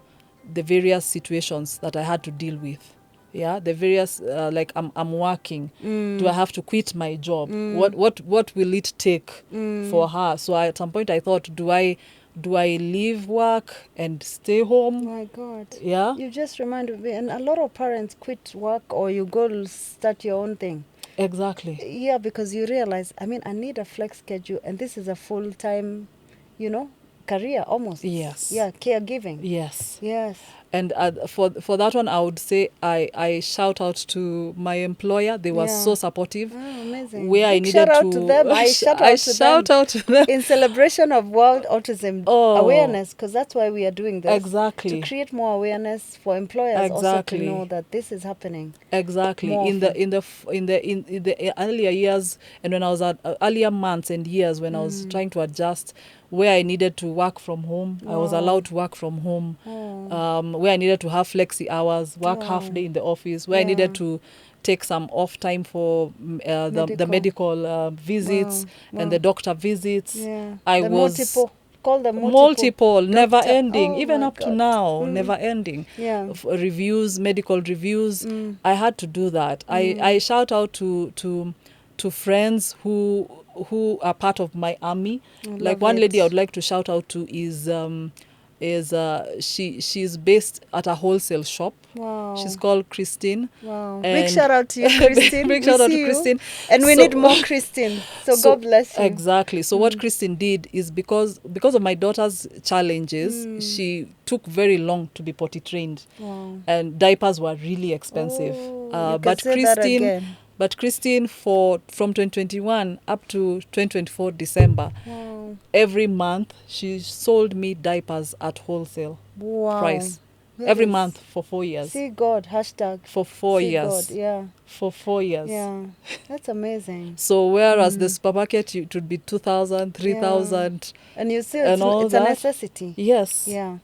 various situations that I had to deal with? Yeah, the various, like I'm working. Do I have to quit my job? What will it take for her? So at some point I thought, do I leave work and stay home? My God. Yeah. You just reminded me, and a lot of parents quit work or you go to start your own thing. Exactly. Yeah, because you realize, I mean, I need a flex schedule, and this is a full-time, career almost. Yes. Yeah, caregiving. Yes. Yes. And for that one, I would say I shout out to my employer. They were so supportive. Oh, amazing. Where I Big needed shout out to, to them. I shout out to them. In celebration of World Autism Awareness, because that's why we are doing this. Exactly. To create more awareness for employers also to know that this is happening. Exactly. In the earlier years, and when I was at earlier months and years when I was trying to adjust, where I needed to work from home, I was allowed to work from home. Where I needed to have flexi hours, work half day in the office, where I needed to take some off time for the medical visits and the doctor visits. I was multiple, never ending, even up to now, never ending. Reviews, medical reviews. I had to do that. I shout out to friends who are part of my army. Like one lady I would like to shout out to is she's based at a wholesale shop. Wow. She's called Christine. Wow. Big shout out to you, Christine. Big shout out to Christine. And we need more Christine. So God bless you. Exactly. So what Christine did is because of my daughter's challenges, she took very long to be potty trained. Wow. And diapers were really expensive. But Christine, from 2021 up to 2024 December, every month she sold me diapers at wholesale price. Every month for 4 years. See God, hashtag. For 4 years. God, yeah. For 4 years. Yeah, that's amazing. So whereas the supermarket, it would be 2,000, 3,000. And you see, it's a necessity. Yes. Yeah.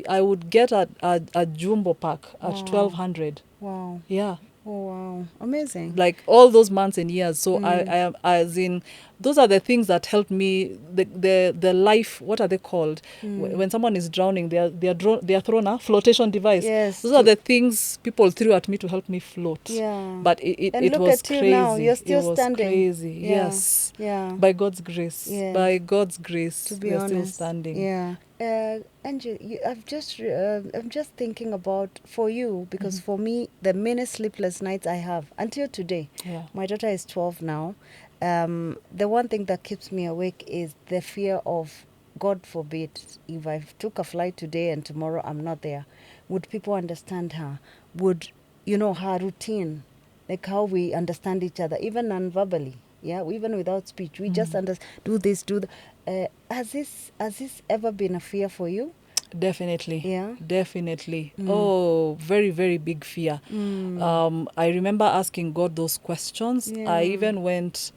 I would get a jumbo pack at 1,200. Wow. Yeah. Oh, wow. Amazing. Like all those months and years. So I as in, those are the things that helped me, the life, what are they called? When someone is drowning, they are thrown a flotation device. Yes. Those are the things people threw at me to help me float. Yeah. But it was crazy. Now. You're still standing. Crazy. Yeah. Yes. Yeah. By God's grace. Yes. By God's grace, to be we're honest, still standing. Yeah. Angie, I'm just thinking about for you, because for me, the many sleepless nights I have until today. Yeah. My daughter is 12 now. The one thing that keeps me awake is the fear of, God forbid, if I took a flight today and tomorrow I'm not there, would people understand her? Would, her routine, like how we understand each other, even non-verbally, yeah, even without speech, we just do this, do that. Has this ever been a fear for you? Definitely. Yeah. Definitely. Oh, very, very big fear. I remember asking God those questions. Yeah. I even went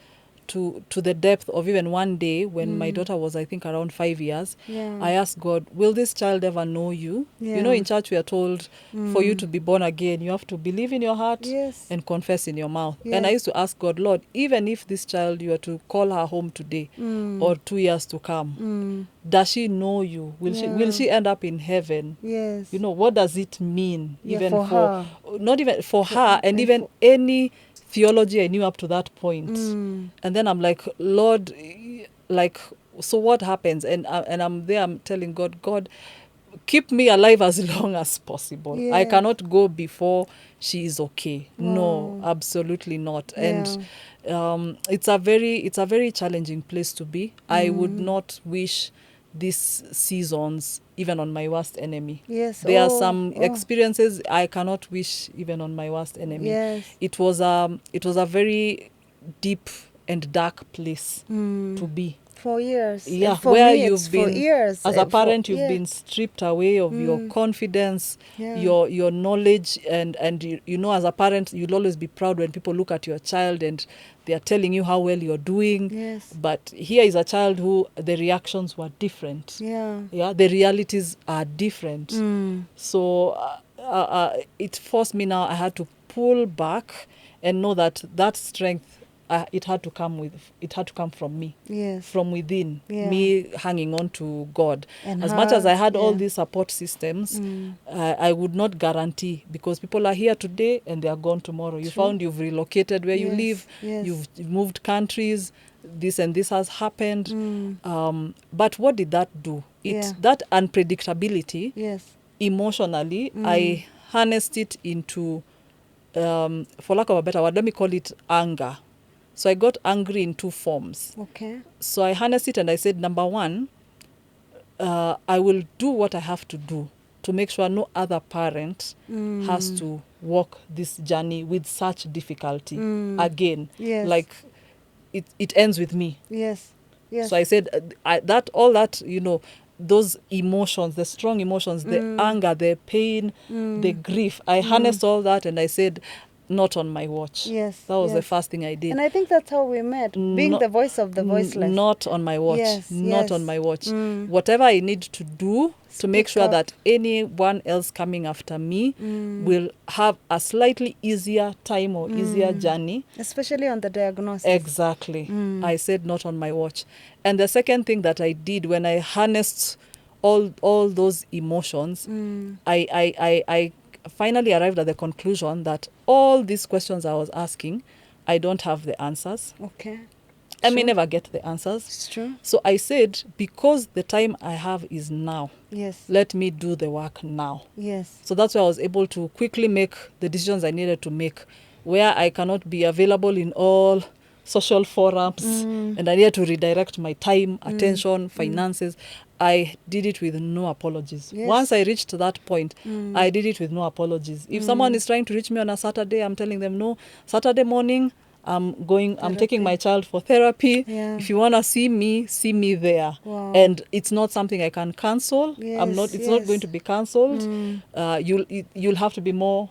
to the depth of even one day when my daughter was, I think, around 5 years. Yeah. I asked God, will this child ever know you? Yeah. In church we are told for you to be born again, you have to believe in your heart and confess in your mouth. Yes. And I used to ask God, Lord, even if this child, you are to call her home today or 2 years to come, does she know you? Will she end up in heaven? Yes. What does it mean? Even for her. Not even for her, and even any theology I knew up to that point. And then I'm like, Lord, like, so what happens? And I'm there, I'm telling God, keep me alive as long as possible. Yeah. I cannot go before she is okay. No, absolutely not. And it's a very challenging place to be. I would not wish these seasons even on my worst enemy. Yes. There are some experiences I cannot wish even on my worst enemy. Yes. It was a very deep and dark place to be. For years. Yeah, For where me, it's you've for been, years. as a For parent, you've yeah. been stripped away of your confidence, Yeah. your knowledge, and you know, as a parent, you'll always be proud when people look at your child and they are telling you how well you're doing. Yes. But here is a child who the reactions were different. Yeah. Yeah, the realities are different. So it forced me now. I had to pull back and know that that strength, it had to come from me. Yes. From within. Yeah. Me hanging on to God. And as much as I had all yeah. these support systems, I would not guarantee, because people are here today and they are gone tomorrow. You True. found you've relocated where you Yes. live. Yes. You've moved countries. This and this has happened. But what did that do? Yeah. That unpredictability, Yes. emotionally, I harnessed it into, for lack of a better word, let me call it anger. So I got angry in two forms. Okay. So I harnessed it and I said, number one, I will do what I have to do to make sure no other parent has to walk this journey with such difficulty again. Yes. Like it ends with me. Yes. Yes. So I said, all that, those emotions, the strong emotions, the anger, the pain, the grief, I harnessed all that and I said, not on my watch. Yes. That was the Yes. first thing I did. And I think that's how we met, being No- the voice of the voiceless. Not on my watch. Yes, Not yes. on my watch. Whatever I need to do to make Speak sure up. that anyone else coming after me will have a slightly easier time or easier journey. Especially on the diagnosis. Exactly. I said not on my watch. And the second thing that I did when I harnessed all those emotions, I finally arrived at the conclusion that all these questions I was asking, I don't have the answers. Okay. I may True. never get the answers. It's true. So I said, because the time I have is now, Yes. let me do the work now. Yes. So that's why I was able to quickly make the decisions I needed to make, where I cannot be available in all social forums and I needed to redirect my time, attention, finances. I did it with no apologies. Yes. Once I reached that point, I did it with no apologies. If someone is trying to reach me on a Saturday, I'm telling them, no, Saturday morning, I'm taking my child for therapy. Yeah. If you want to see me there. Wow. And it's not something I can cancel. Yes, It's not yes. going to be cancelled. You'll have to be more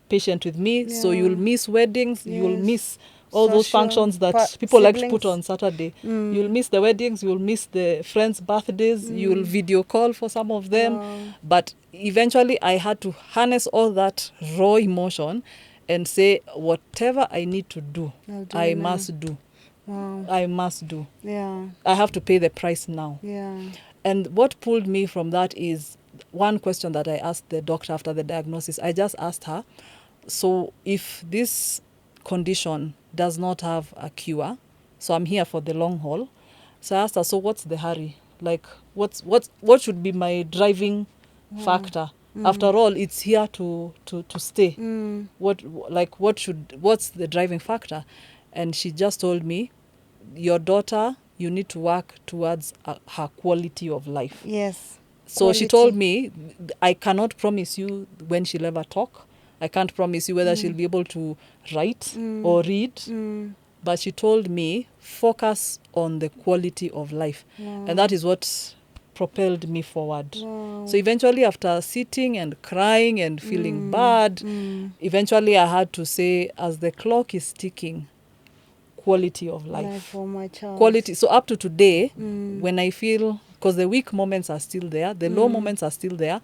patient with me. So Yeah. you'll miss weddings, you'll Yes. miss all those Social functions that people like to put siblings. on Saturday. You'll miss the weddings, you'll miss the friends' birthdays, you'll video call for some of them. Wow. But eventually I had to harness all that raw emotion and say, whatever I need to do, I'll do I it now. must do. Wow. I must do. Yeah. I have to pay the price now. Yeah. And what pulled me from that is one question that I asked the doctor after the diagnosis. I just asked her, so if this condition does not have a cure, so I'm here for the long haul. So I asked her, so what's the hurry? Like, what should be my driving factor? After all, it's here to stay. What's the driving factor? And she just told me, your daughter, you need to work towards her quality of life. Yes. So she Quality. told me, I cannot promise you when she'll ever talk. I can't promise you whether she'll be able to write or read. But she told me, focus on the quality of life. Wow. And that is what propelled me forward. Wow. So eventually, after sitting and crying and feeling bad, eventually I had to say, as the clock is ticking, quality of life. For my child. Quality. So up to today, when I feel, because the weak moments are still there, the low moments are still there,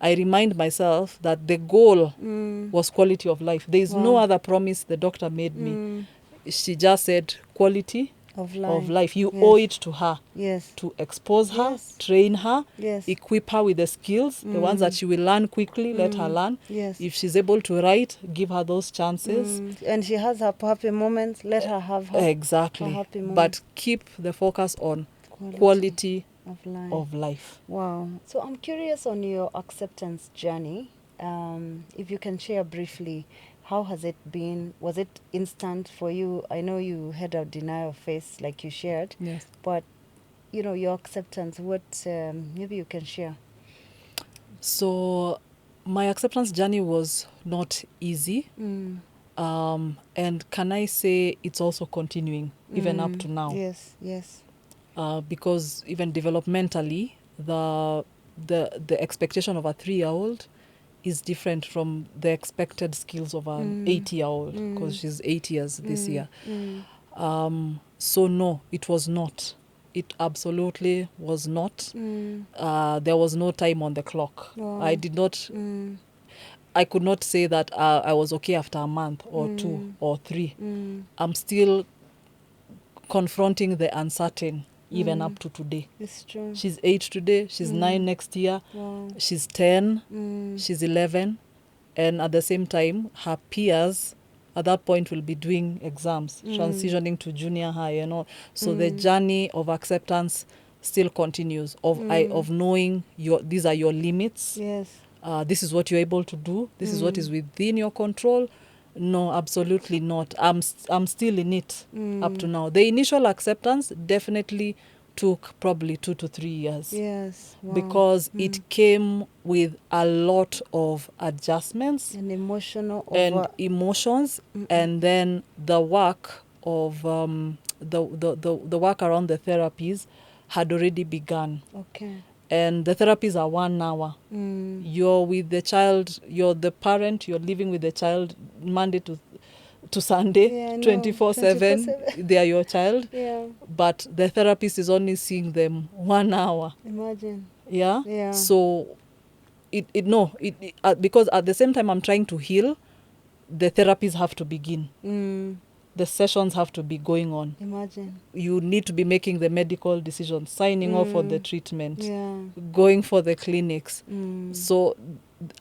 I remind myself that the goal was quality of life. There is no other promise the doctor made me. She just said quality Of of life. life. You Yes. owe it to her Yes. to expose her, Yes. train her, Yes. equip her with the skills, the ones that she will learn quickly, let her learn. Yes. If she's able to write, give her those chances. And she has her happy moments. Let her have her Exactly. a happy moment. But keep the focus on quality of life. of life. Wow. So I'm curious on your acceptance journey. If you can share briefly, how has it been? Was it instant for you? I know you had a denial phase like you shared. Yes. But, your acceptance, what maybe you can share? So my acceptance journey was not easy. And can I say it's also continuing even up to now? Yes, yes. because even developmentally, the expectation of a 3-year-old is different from the expected skills of an 80-year-old, because she's 8 years this year. So no, it was not. It absolutely was not. There was no time on the clock. Wow. I did not. I could not say that I was okay after a month or 2 or 3. I'm still confronting the uncertain even up to today. It's true. She's 8 today. She's 9 next year. Wow. She's 10. She's 11. And at the same time, her peers at that point will be doing exams, transitioning to junior high and all. So the journey of acceptance still continues, of knowing these are your limits. Yes. This is what you're able to do. This is what is within your control. No, absolutely not. I'm still in it up to now. The initial acceptance definitely took probably 2 to 3 years. Yes. Wow. Because it came with a lot of adjustments and emotional and emotions, and then the work of the work around the therapies had already begun. Okay. And the therapies are 1 hour. You're with the child, you're the parent, you're living with the child Monday to Sunday, 24/7. They are your child. Yeah. But the therapist is only seeing them 1 hour. Imagine. Yeah. Yeah. So because at the same time I'm trying to heal, the therapies have to begin. The sessions have to be going on. Imagine. You need to be making the medical decisions, signing off on the treatment, going for the clinics. So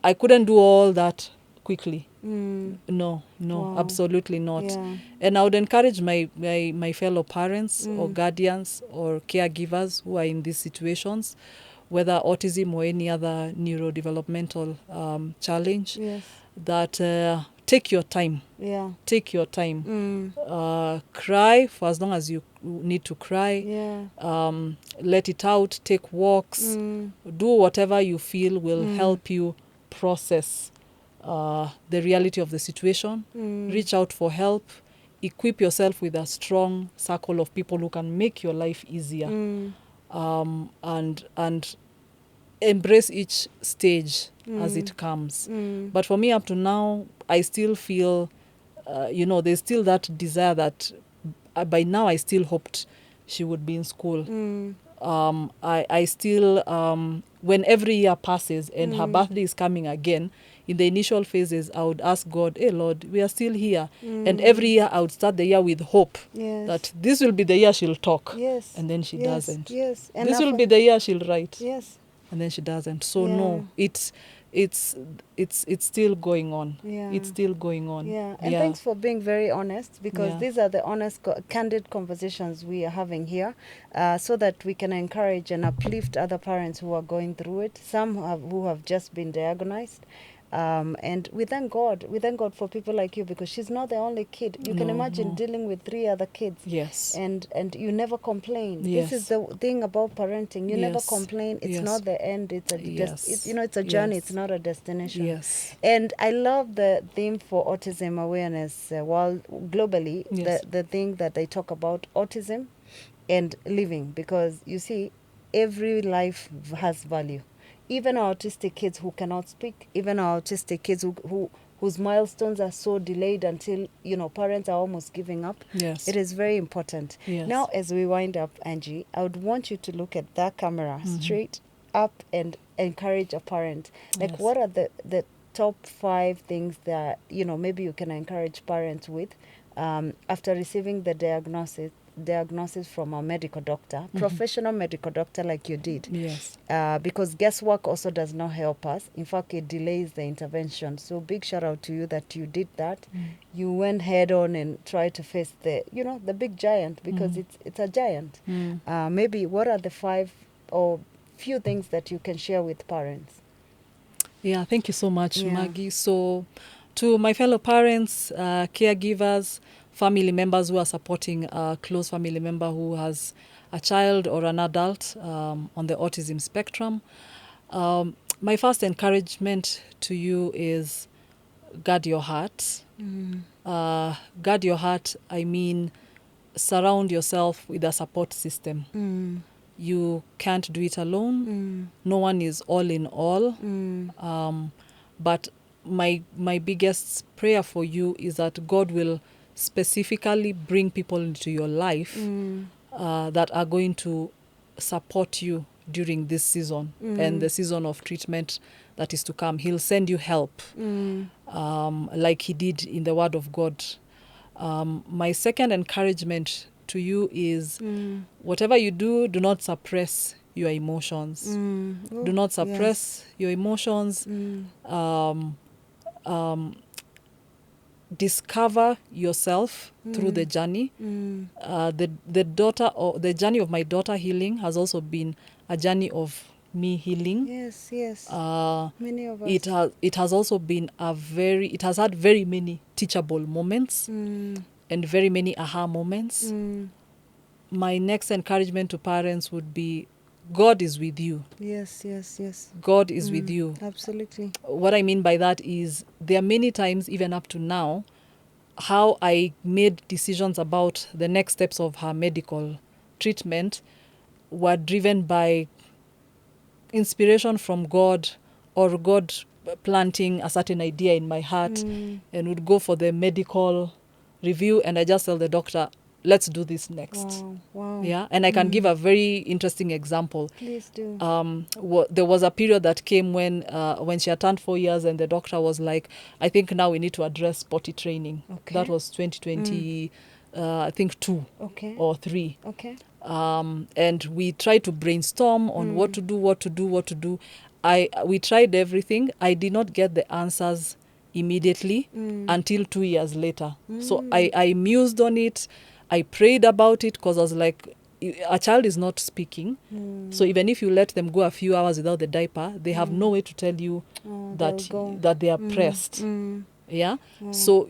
I couldn't do all that quickly. No, wow. Absolutely not. Yeah. And I would encourage my fellow parents or guardians or caregivers who are in these situations, whether autism or any other neurodevelopmental challenge, that take your time. Yeah. Take your time. Cry for as long as you need to cry. Yeah. Let it out. Take walks. Do whatever you feel will help you process the reality of the situation. Reach out for help. Equip yourself with a strong circle of people who can make your life easier. And embrace each stage as it comes. But for me, up to now, I still feel, there's still that desire that by now I still hoped she would be in school. I still, when every year passes and her birthday is coming again, in the initial phases, I would ask God, hey, Lord, we are still here. And every year I would start the year with hope that this will be the year she'll talk. Yes. And then she doesn't. Yes. And this will be the year she'll write. Yes. And then she doesn't. So no, it's still going on. Yeah. It's still going on. Yeah. And thanks for being very honest, because these are the honest, candid conversations we are having here, so that we can encourage and uplift other parents who are going through it, some who have just been diagnosed. And we thank God for people like you, because she's not the only kid. You can imagine dealing with 3 other kids. Yes. And you never complain. Yes. This is the thing about parenting. You never complain. It's not the end. It's a it's a journey. It's not a destination. Yes. And I love the theme for autism awareness globally. Yes. The thing that they talk about autism and living, because you see, every life has value. Even our autistic kids who cannot speak, even our autistic kids whose milestones are so delayed until, parents are almost giving up. Yes. It is very important. Yes. Now, as we wind up, Angie, I would want you to look at that camera straight up and encourage a parent. Like, what are the top 5 things that, maybe you can encourage parents with after receiving the diagnosis from a medical doctor, professional medical doctor like you did. Yes. Because guesswork also does not help us. In fact, it delays the intervention. So big shout out to you that you did that. You went head on and tried to face the big giant, because it's a giant. Maybe what are the 5 or few things that you can share with parents? Yeah, thank you so much, Maggie. So to my fellow parents, caregivers, family members who are supporting a close family member who has a child or an adult on the autism spectrum, my first encouragement to you is guard your heart. Guard your heart, I mean, surround yourself with a support system. You can't do it alone. No one is all in all. But my biggest prayer for you is that God will specifically bring people into your life that are going to support you during this season and the season of treatment that is to come. He'll send you help, like he did in the Word of God. My second encouragement to you is whatever you do, do not suppress your emotions. Do not suppress your emotions. Discover yourself through the journey. The journey of my daughter healing has also been a journey of me healing. Yes. Many of us. It has also been it has had very many teachable moments and very many aha moments. My next encouragement to parents would be, God is with you. Yes. God is with you. Absolutely. What I mean by that is there are many times, even up to now, how I made decisions about the next steps of her medical treatment were driven by inspiration from God, or God planting a certain idea in my heart, and would go for the medical review, and I just tell the doctor, let's do this next. Wow. Yeah, and I can give a very interesting example. Please do. There was a period that came when she had turned 4 years, and the doctor was like, I think now we need to address potty training. Okay. That was 2020, I think 2 or 3. Okay. And we tried to brainstorm on what to do. We tried everything. I did not get the answers immediately until 2 years later. So I mused on it. I prayed about it, because I was like, a child is not speaking. So even if you let them go a few hours without the diaper, they have no way to tell you that they are pressed. Yeah. So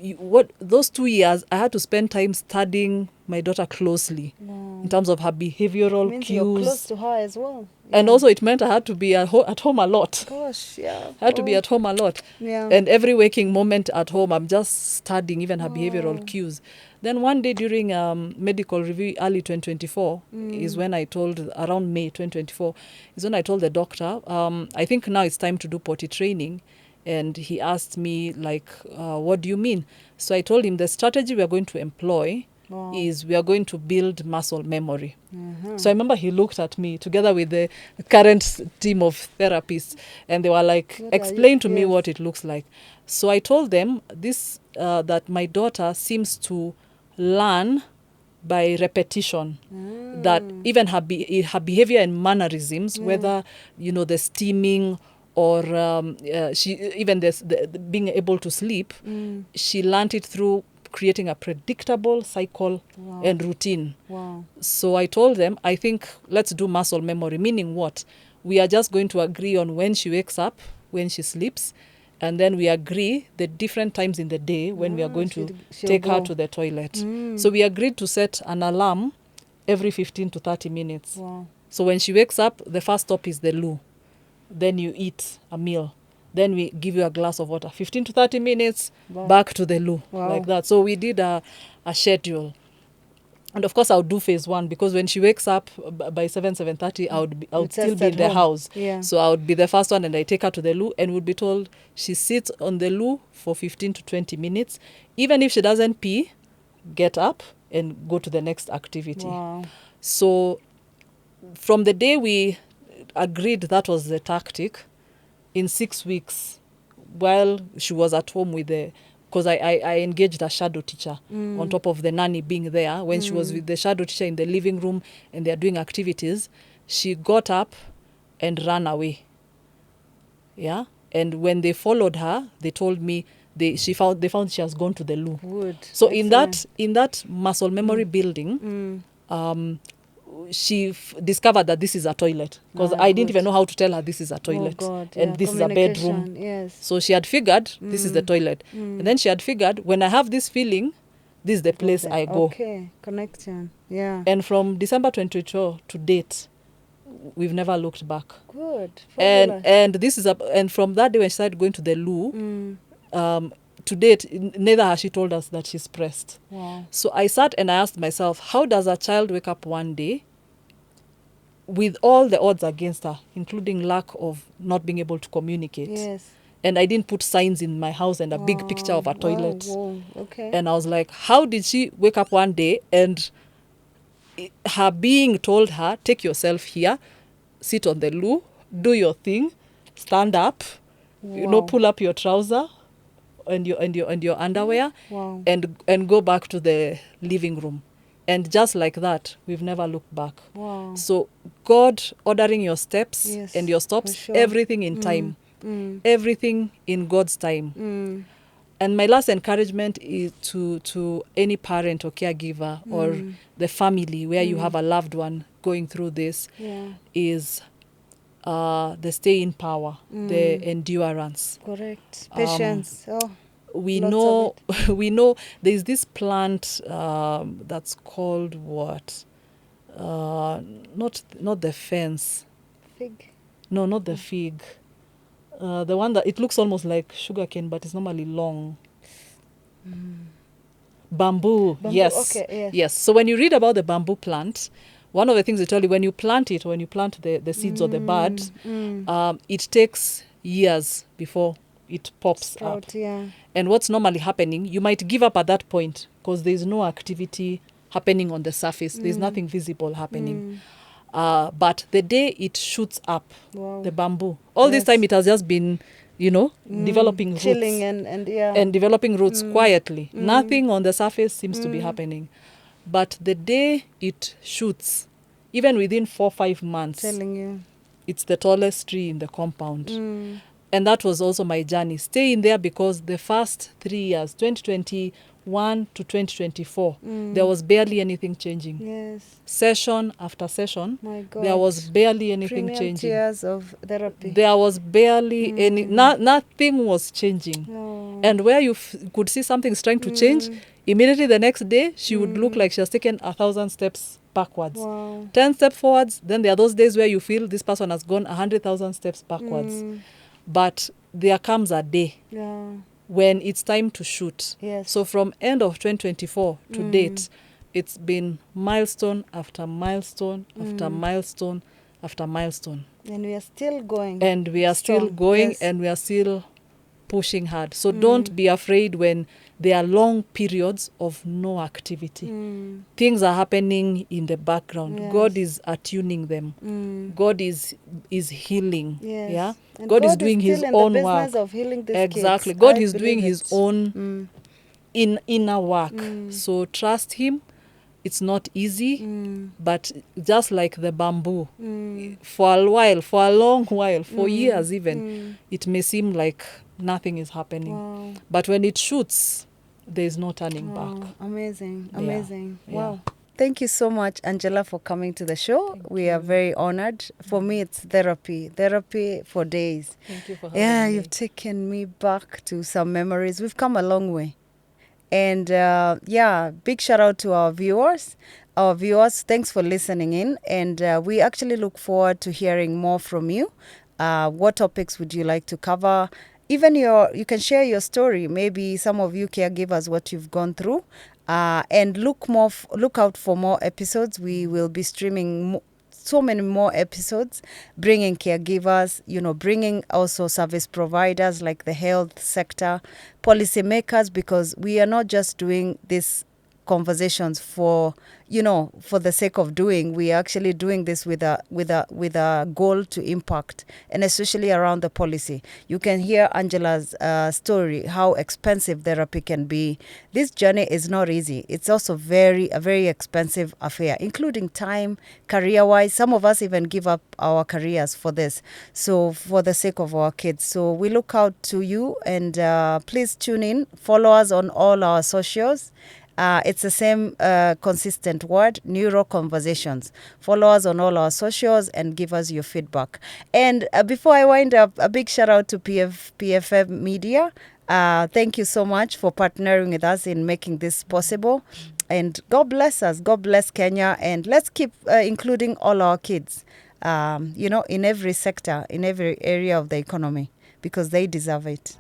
those 2 years, I had to spend time studying my daughter closely in terms of her behavioral Means cues. you're close to her as well. And also it meant I had to be at home a lot. Gosh, yeah. I had to be at home a lot. Yeah. And every waking moment at home, I'm just studying even her behavioral cues. Then one day during medical review, early 2024, is when I told, around May 2024, is when I told the doctor, I think now it's time to do potty training. And he asked me, like, what do you mean? So I told him the strategy we are going to employ is we are going to build muscle memory. So I remember he looked at me together with the current team of therapists, and they were like, explain to me what it looks like. So I told them this, that my daughter seems to learn by repetition, that even her behavior and mannerisms, whether, the steaming or she even being able to sleep, she learned it through creating a predictable cycle and routine. So I told them, I think let's do muscle memory, meaning what? We are just going to agree on when she wakes up, when she sleeps, and then we agree the different times in the day when we are going to take her to the toilet. So we agreed to set an alarm every 15 to 30 minutes. So when she wakes up, the first stop is the loo. Then you eat a meal. Then we give you a glass of water. 15 to 30 minutes, back to the loo, like that. So we did a schedule. And of course, I would do phase 1, because when she wakes up by 7:30, I would still be in the house. So I would be the first one, and I take her to the loo, and would be told she sits on the loo for 15 to 20 minutes. Even if she doesn't pee, get up and go to the next activity. So from the day we agreed that was the tactic, in 6 weeks, while she was at home with because I engaged a shadow teacher on top of the nanny being there. When she was with the shadow teacher in the living room and they're doing activities, she got up and ran away. Yeah. And when they followed her, they told me they found she has gone to the loo. Good. So in that muscle memory building, she discovered that this is a toilet, because I didn't even know how to tell her this is a toilet and this is a bedroom. So she had figured this is the toilet, and then she had figured when I have this feeling, this is the place I go. Okay, connection. Yeah. And from December 2022 to date, we've never looked back. Good. And this is and from that day when she started going to the loo, to date, neither has she told us that she's pressed. Wow. So I sat and I asked myself, how does a child wake up one day with all the odds against her, including lack of not being able to communicate? Yes. And I didn't put signs in my house and a big picture of a toilet. Wow. Okay. And I was like, how did she wake up one day and her being told her, take yourself here, sit on the loo, do your thing, stand up, Wow. pull up your trouser and your underwear, Wow. and go back to the living room. And just like that, we've never looked back. Wow. So God ordering your steps Yes, and your stops, for sure. everything in time, everything in God's time. And my last encouragement is to any parent or caregiver or the family where you have a loved one going through this, is the stay in power, the endurance. Correct. Patience. We Lots know we know there's this plant that's called what? Not the fence. Fig. No, not the fig. The one that it looks almost like sugarcane, but it's normally long. Bamboo. Yes. Okay, Yes. So when you read about the bamboo plant, one of the things they tell you, when you plant it, when you plant the seeds or the bud, it takes years before it pops up. Yeah. And what's normally happening, you might give up at that point because there's no activity happening on the surface. There's nothing visible happening. But the day it shoots up, Wow. the bamboo, all this time it has just been, developing Chilling roots. and Developing roots quietly. Nothing on the surface seems to be happening. But the day it shoots, even within 4 or 5 months, telling you, it's the tallest tree in the compound. And that was also my journey. Stay in there because the first 3 years, 2021 to 2024, there was barely anything changing. Yes. Session after session, My God. there was barely anything Premium changing. Years of therapy. There was barely any, nothing was changing. No. And where you could see something's trying to change, immediately the next day, she would look like she has taken 1,000 steps backwards. Wow. 10 steps forwards, then there are those days where you feel this person has gone 100,000 steps backwards. But there comes a day when it's time to shoot. Yes. So from end of 2024 to date, it's been milestone after milestone after milestone after milestone. And we are still going. And we are strong. still going, Yes. and we are still pushing hard. So don't be afraid when there are long periods of no activity. Things are happening in the background. Yes. God is attuning them. God is healing. Yes. Yeah. And God is doing still His in own the work. business of healing these Exactly. kids. God I is doing believe His it. own inner work. So trust Him. It's not easy, but just like the bamboo, for a while, for a long while, for years even, it may seem like nothing is happening. Wow. But when it shoots, there is no turning back. Amazing. Yeah. Amazing. Yeah. Wow. Thank you so much, Angela, for coming to the show. We are very honored. For me, it's therapy for days. Thank you for having Yeah, me. you've taken me back to some memories. We've come a long way. And big shout out to our viewers. Thanks for listening in. And we actually look forward to hearing more from you. What topics would you like to cover? Even you can share your story. Maybe some of you caregivers, what you've gone through. And look out for more episodes. We will be streaming so many more episodes, bringing caregivers, bringing also service providers like the health sector, policymakers, because we are not just doing this conversations for the sake of doing. We are actually doing this with a goal to impact, and especially around the policy. You can hear Angela's story, how expensive therapy can be. This journey is not easy. It's also a very expensive affair, including time, career-wise. Some of us even give up our careers for this, so for the sake of our kids. So we look out to you, and please tune in. Follow us on all our socials. It's the same consistent word, NeuroConversations. Follow us on all our socials and give us your feedback. And before I wind up, a big shout out to PFM Media. Thank you so much for partnering with us in making this possible. And God bless us. God bless Kenya. And let's keep including all our kids, in every sector, in every area of the economy, because they deserve it.